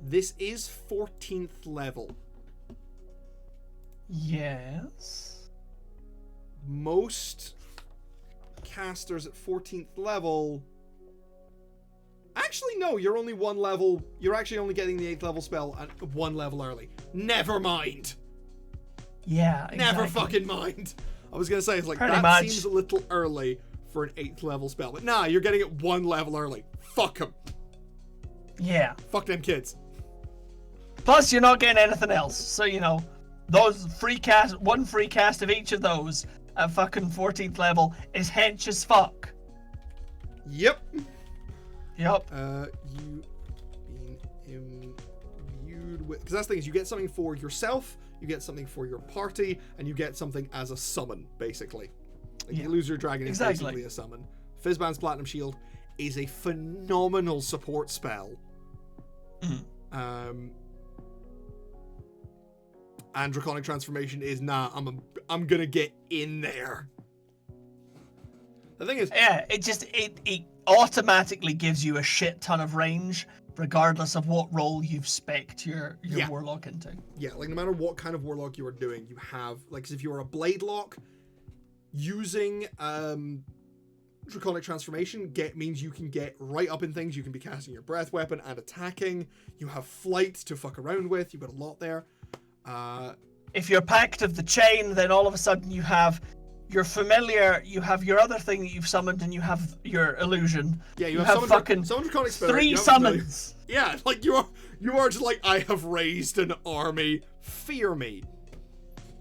This is 14th level. Yes. Most casters at 14th level... Actually, no, you're only one level... You're actually only getting the 8th level spell at 1 level early. Never mind. Yeah, exactly. Never fucking mind. I was going to say, it's like, Pretty that much. seems a little early for an 8th level spell. But nah, you're getting it 1 level early. Fuck them. Yeah. Fuck them kids. Plus, you're not getting anything else. So, those one free cast of each of those at fucking 14th level is hench as fuck. Yep. Yep. You being imbued with... Because that's the thing is, you get something for yourself, you get something for your party, and you get something as a summon, basically. Like, the Illusory Dragon is basically a summon. Fizzban's Platinum Shield is a phenomenal support spell. And Draconic Transformation is, I'm gonna get in there. The thing is... Yeah, it automatically gives you a shit ton of range, regardless of what role you've spec'd your Warlock into. Yeah, like no matter what kind of Warlock you are doing, you have... Like, if you're a Blade Lock, using Draconic Transformation means you can get right up in things. You can be casting your breath weapon and attacking. You have flight to fuck around with. You've got a lot there. If you're Pact of the Chain, then all of a sudden you have your familiar, you have your other thing that you've summoned, and you have your illusion. Yeah, you have fucking draconic spirit, 3 summons. Yeah, like you are just like, I have raised an army. Fear me.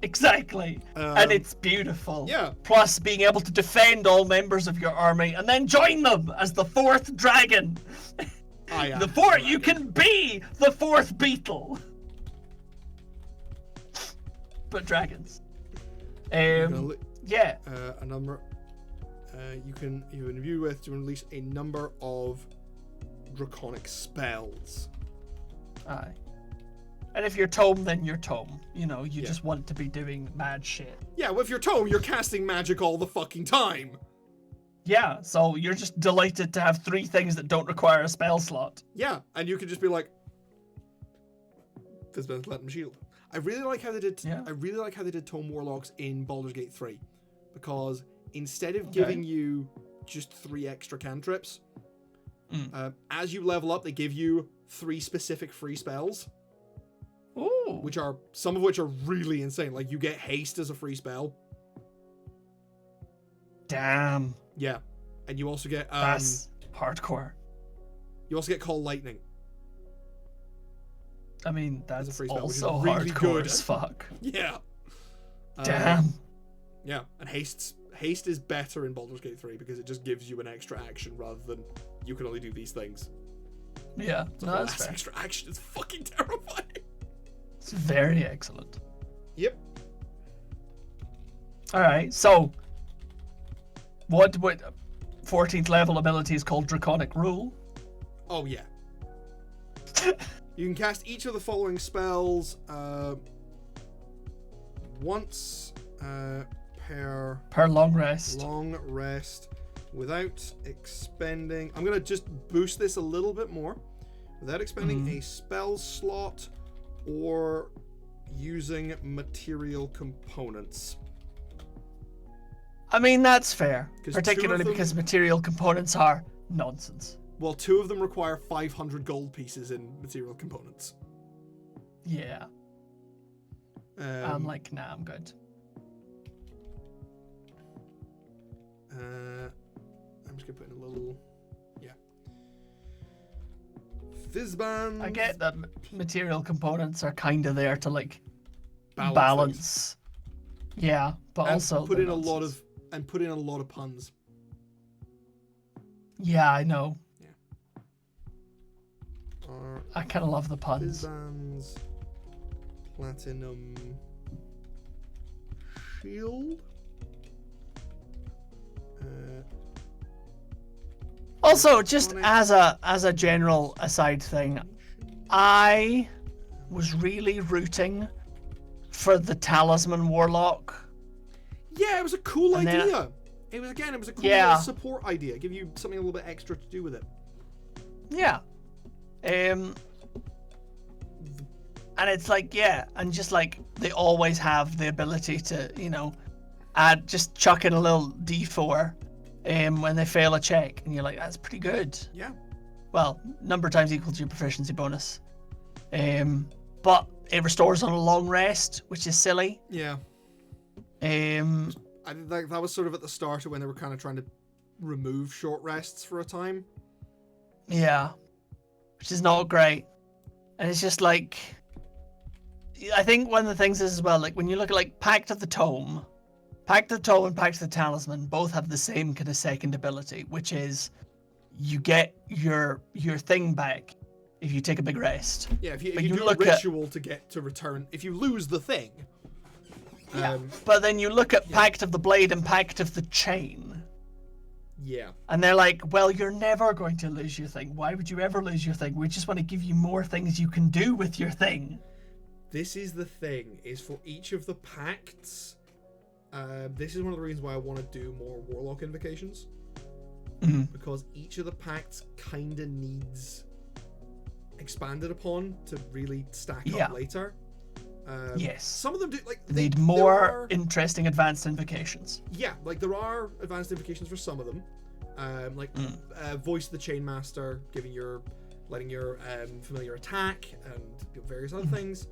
Exactly. And it's beautiful. Yeah. Plus being able to defend all members of your army and then join them as the 4th dragon. You can be the 4th beetle. But dragons. Yeah. A number. You can imbue with to release a number of draconic spells. Aye. And if you're tome, then you're tome. You know, you just want to be doing mad shit. Yeah, well, if you're tome, you're casting magic all the fucking time. Yeah, so you're just delighted to have 3 things that don't require a spell slot. Yeah, and you can just be like, Fizzbend's Latin Shield. I really like how they did. I really like how they did tome warlocks in Baldur's Gate 3, because instead of giving you just 3 extra cantrips, as you level up, they give you 3 specific free spells. Ooh. Some of which are really insane. Like, you get haste as a free spell. Damn. Yeah. And you also get that's hardcore. You also get Call Lightning. I mean, that's as a free spell, also which is really hardcore good as fuck. Yeah. Damn. Yeah, and haste is better in Baldur's Gate 3 because it just gives you an extra action rather than you can only do these things. Yeah, so that's fair. Extra action is fucking terrifying. It's very excellent. Yep. Alright, so what 14th level ability is called Draconic Rule? Oh yeah. You can cast each of the following spells once per long rest. Long rest without expending. I'm gonna just boost this a little bit more. Without expending a spell slot or using material components. I mean, that's fair. Particularly because material components are nonsense. Well, 2 of them require 500 gold pieces in material components. Yeah. I'm like, nah, I'm good. I'm just gonna put in a little... Fizzband. I get that material components are kind of there to like balance. Yeah, but and also put in a lot of puns. Yeah, I know. Yeah. I kind of love the puns. Fizzband's Platinum Shield. Also, just as a general aside thing, I was really rooting for the Talisman Warlock. Yeah, it was a cool idea. It was a cool little support idea. Give you something a little bit extra to do with it. Yeah. And it's like, and just like they always have the ability to, just chuck in a little D4 when they fail a check, and you're like, that's pretty good. Yeah. Well, number of times equal to your proficiency bonus. But it restores on a long rest, which is silly. Yeah. I think that was sort of at the start of when they were kind of trying to remove short rests for a time. Yeah. Which is not great. And it's just like, I think one of the things is as well, like when you look at like Pact of the Tome and Pact of the Talisman both have the same kind of second ability, which is you get your thing back if you take a big rest. Yeah, if you do a ritual to return, if you lose the thing. Yeah, but then you look at Pact of the Blade and Pact of the Chain. Yeah. And they're like, well, you're never going to lose your thing. Why would you ever lose your thing? We just want to give you more things you can do with your thing. This is the thing, is for each of the pacts, this is one of the reasons why I want to do more Warlock invocations. Because each of the pacts kind of needs expanded upon to really stack up later. Yes. Some of them do they need more interesting advanced invocations. Yeah, like there are advanced invocations for some of them. Voice of the Chainmaster, letting your familiar attack and various other things.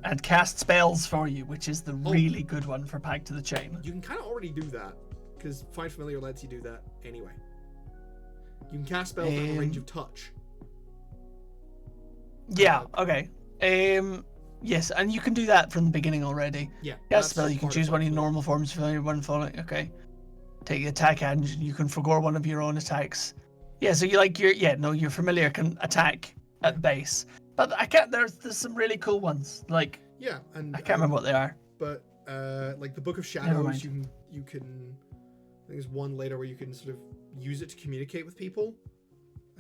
And cast spells for you, which is the really good one for Pact to the Chain. You can kind of already do that, because Find Familiar lets you do that anyway. You can cast spells that have a range of touch. Yeah, okay. Yes, and you can do that from the beginning already. Yeah. Cast spell, you can choose one of your normal forms, familiar, one following. Okay. Take the attack and you can forgo one of your own attacks. Yeah, so your familiar can attack at base. But there's some really cool ones. Like, yeah, and I can't remember what they are. But like the Book of Shadows, you can I think there's one later where you can sort of use it to communicate with people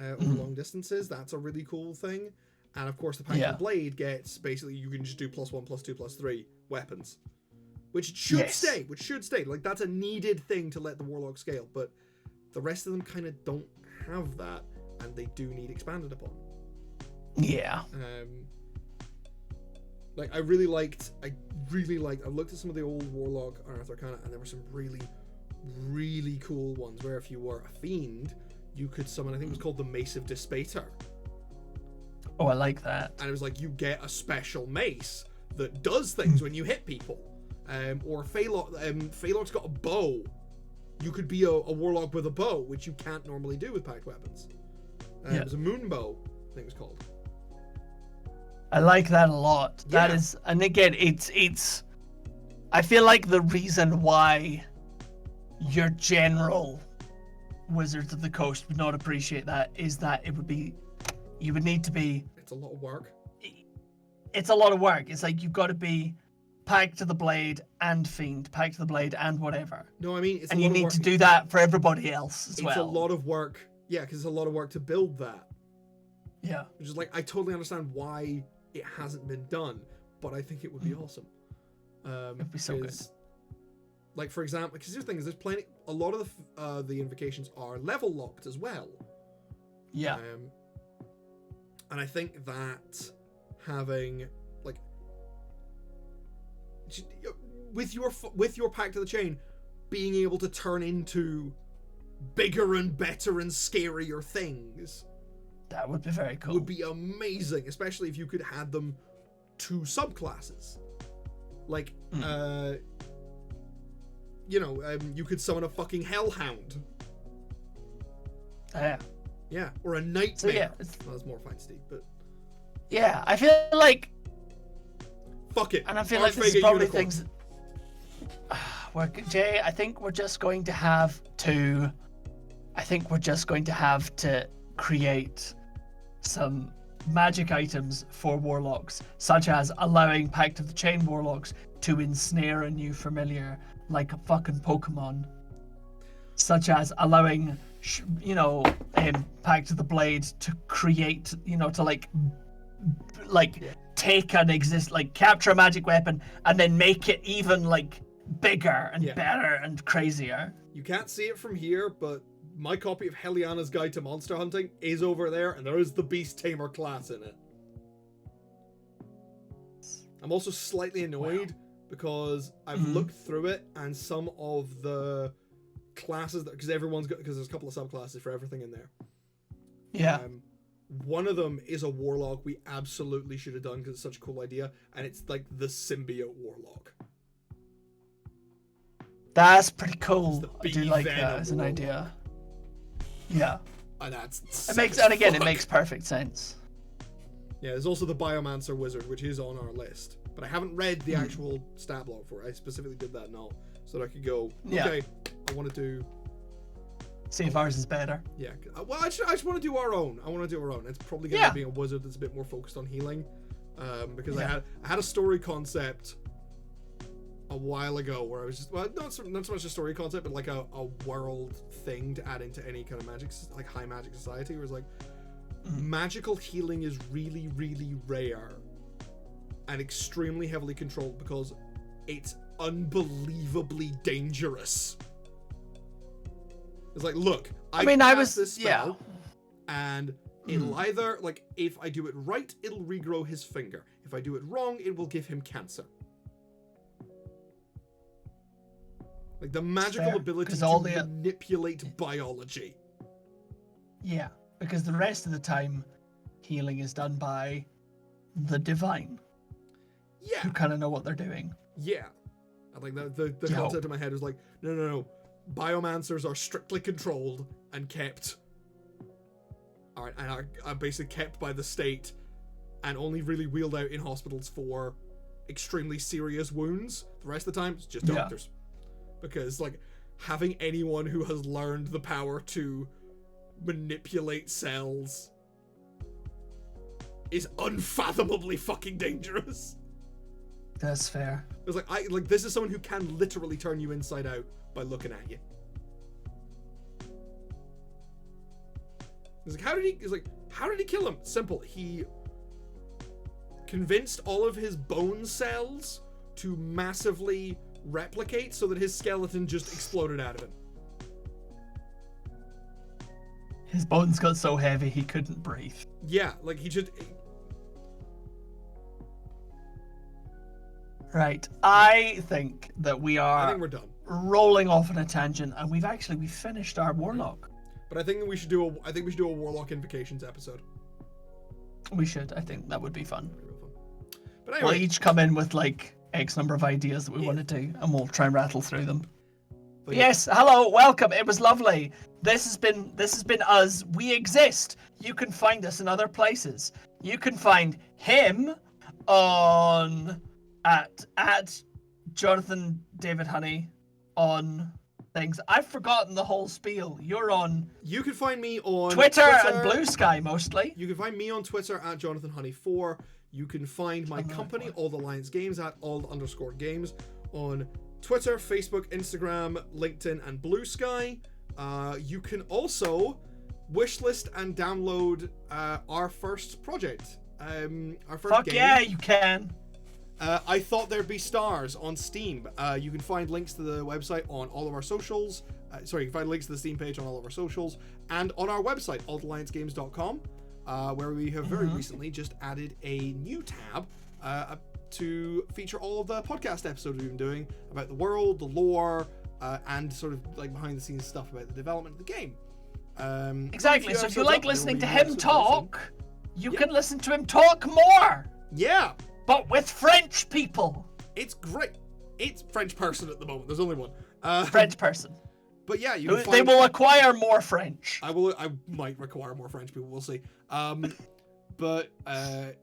over long distances. That's a really cool thing. And of course the Pact of the Blade gets basically you can just do +1, +2, +3 weapons. Which should stay. Like that's a needed thing to let the Warlock scale, but the rest of them kind of don't have that, and they do need expanded upon. Yeah. Like I really liked. I looked at some of the old Warlock Unearthed Arcana, and there were some really, really cool ones where if you were a fiend, you could summon. I think it was called the Mace of Despater. Oh, I like that. And it was like you get a special mace that does things when you hit people. Or Phalok's got a bow. You could be a Warlock with a bow, which you can't normally do with packed weapons. It was a moon bow, I think it was called. I like that a lot. Yeah. That is, and again, it's. I feel like the reason why your general Wizards of the Coast would not appreciate that is that you would need to be. It's a lot of work. It's a lot of work. It's like you've got to be Pact to the Blade and Fiend, Pact to the Blade and whatever. No, I mean, and you need to do that for everybody else as well. It's a lot of work. Yeah, because it's a lot of work to build that. Yeah. Which is like, I totally understand why it hasn't been done, but I think it would be awesome. It'd be so good. Like, for example, because here's the thing, is there's a lot of the invocations are level locked as well. Yeah. And I think that having, like, with your Pact of the Chain, being able to turn into bigger and better and scarier things. That would be very cool. Would be amazing, especially if you could add them to subclasses. Like, you could summon a fucking Hellhound. Yeah. Yeah, or a Nightmare. So yeah, that's more fine, Steve, but... Yeah, I feel like... Fuck it. And I feel like this is probably things... Jay, I think we're just going to have to... create some magic items for Warlocks, such as allowing Pact of the Chain Warlocks to ensnare a new familiar like a fucking Pokemon. Such as allowing, Pact of the Blade to create, to take an capture a magic weapon and then make it even bigger and better and crazier. You can't see it from here, but my copy of Heliana's Guide to Monster Hunting is over there, and there is the Beast Tamer class in it. I'm also slightly annoyed because I've looked through it, and some of the classes because there's a couple of subclasses for everything in there. Yeah. One of them is a Warlock we absolutely should have done because it's such a cool idea, and it's like the Symbiote Warlock. That's pretty cool. I do like that as an idea. Yeah. And it makes perfect sense. Yeah, there's also the Biomancer Wizard, which is on our list. But I haven't read the actual stat block for it. I specifically did that now, so that I could go, okay, I want to do... See if ours is better. Yeah. Well, I just want to do our own. It's probably going to be a wizard that's a bit more focused on healing. Because I had a story concept a while ago where I was just, not so much a story concept, but like a world thing to add into any kind of magic, like high magic society, where it's like magical healing is really, really rare and extremely heavily controlled because it's unbelievably dangerous. It's like, look, I was this spell, and it'll either, if I do it right, it'll regrow his finger. If I do it wrong, it will give him cancer. Like the magical ability to manipulate biology. Yeah, because the rest of the time, healing is done by the divine. who kind of know what they're doing. Yeah. I think the concept in my head was like, no. Biomancers are strictly controlled and kept. Alright, and are basically kept by the state and only really wheeled out in hospitals for extremely serious wounds. The rest of the time, it's just doctors. Because, like, having anyone who has learned the power to manipulate cells is unfathomably fucking dangerous. That's fair. It's like this is someone who can literally turn you inside out by looking at you. It's like, how did he kill him? Simple. He convinced all of his bone cells to massively replicate so that his skeleton just exploded out of him. His bones got so heavy he couldn't breathe. Yeah, like he just... Right. I think that we're done. Rolling off on a tangent, and we finished our Warlock. But I think we should do a Warlock Invocations episode. We should. I think that would be fun. But anyway, we'll each come in with like X number of ideas that we want to do, and we'll try and rattle through them. But yes, hello, welcome. It was lovely. This has been us. We exist. You can find us in other places. You can find him on at Jonathan David Honey on things. I've forgotten the whole spiel. You're on. You can find me on Twitter and Blue Sky mostly. You can find me on Twitter at JonathanHoney4. You can find my company, Old Alliance Games, at old_games on Twitter, Facebook, Instagram, LinkedIn, and Blue Sky. You can also wishlist and download our first project. Our first game. Yeah, you can. I Thought There'd Be Stars on Steam. You can find links to the website on all of our socials. You can find links to the Steam page on all of our socials and on our website, oldalliancagames.com, where we have very recently just added a new tab to feature all of the podcast episodes we've been doing about the world, the lore, and sort of like behind the scenes stuff about the development of the game. Exactly. So if you like listening to him talk, you can listen to him talk more. Yeah. But with French people. It's great. It's French person at the moment. There's only one. French person. But yeah, you can they will acquire more French. I might require more French people. We'll see. But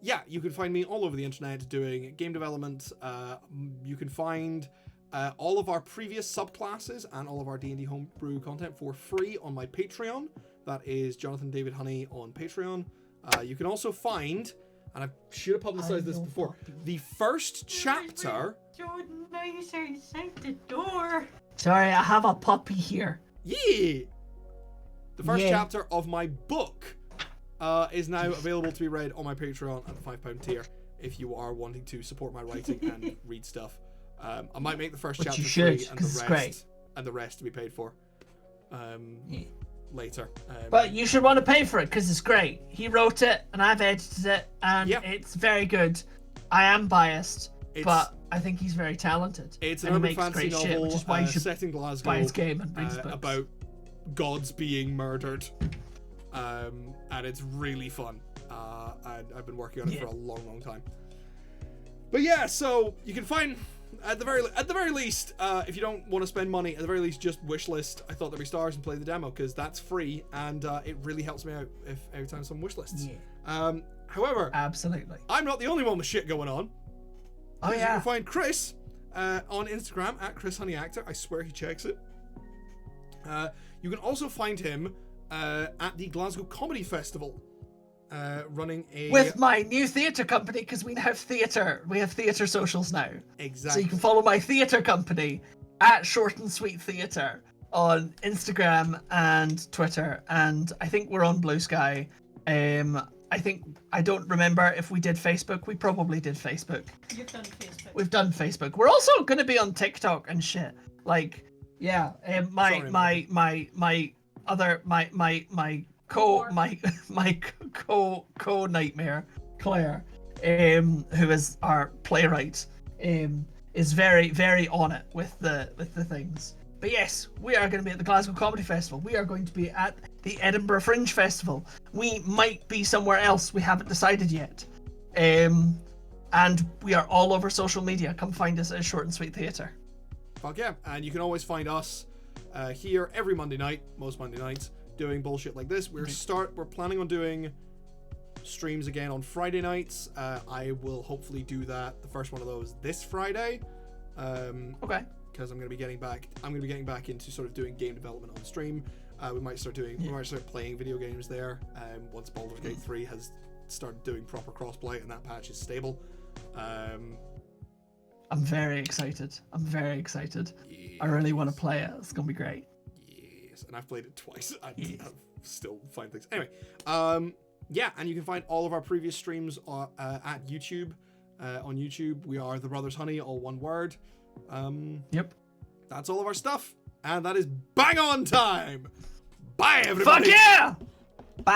yeah, you can find me all over the internet doing game development. You can find all of our previous subclasses and all of our D&D homebrew content for free on my Patreon. That is Jonathan David Honey on Patreon. You can also find, and I should have publicized this before, the first chapter. Jordan, nice outside the door. Sorry, I have a puppy here. Yeah. The first chapter of my book is now available to be read on my Patreon at the £5 tier if you are wanting to support my writing and read stuff. I might make the first chapter free and the rest to be paid for later. But you should want to pay for it because it's great. He wrote it and I've edited it and it's very good. I am biased, but I think he's very talented. It's an urban fantasy novel shit, which is why you should set in Glasgow, buy his game and read his books. About gods being murdered. And it's really fun. And I've been working on it for a long time. But yeah, so you can find at the very least, if you don't want to spend money, at the very least just wishlist I Thought There'd Be Stars and play the demo because that's free and it really helps me out if every time someone wishlists. However, absolutely, I'm not the only one with shit going on. Oh yeah. You can find Chris on Instagram at ChrisHoneyActor. I swear he checks it. You can also find him at the Glasgow Comedy Festival, running with my new theatre company because we have theatre socials now. Exactly. So you can follow my theatre company at Short and Sweet Theatre on Instagram and Twitter, and I think we're on Blue Sky. I don't remember if we did Facebook. We probably did Facebook. You've done Facebook. We've done Facebook. We're also going to be on TikTok and shit. Like, yeah. My co-nightmare, Claire, who is our playwright, is very, very on it with the things. But yes, we are going to be at the Glasgow Comedy Festival. We are going to be at the Edinburgh Fringe Festival. We might be somewhere else. We haven't decided yet. And we are all over social media. Come find us at Short and Sweet Theatre. Fuck yeah. And you can always find us here every Monday night, most Monday nights, doing bullshit like this. We're planning on doing streams again on Friday nights. I will hopefully do that, the first one of those, this Friday. Okay. Because I'm gonna be getting back into sort of doing game development on stream. We might start playing video games there once Baldur's Gate 3 has started doing proper crossplay and that patch is stable. I'm very excited. Yes. I really want to play it. It's gonna be great. Yes, and I've played it twice. I still find things. Anyway, yeah, and you can find all of our previous streams at YouTube. On YouTube, we are The Brothers Honey, all one word. Yep. That's all of our stuff, and that is bang on time. Bye, everybody. Fuck yeah! Bye.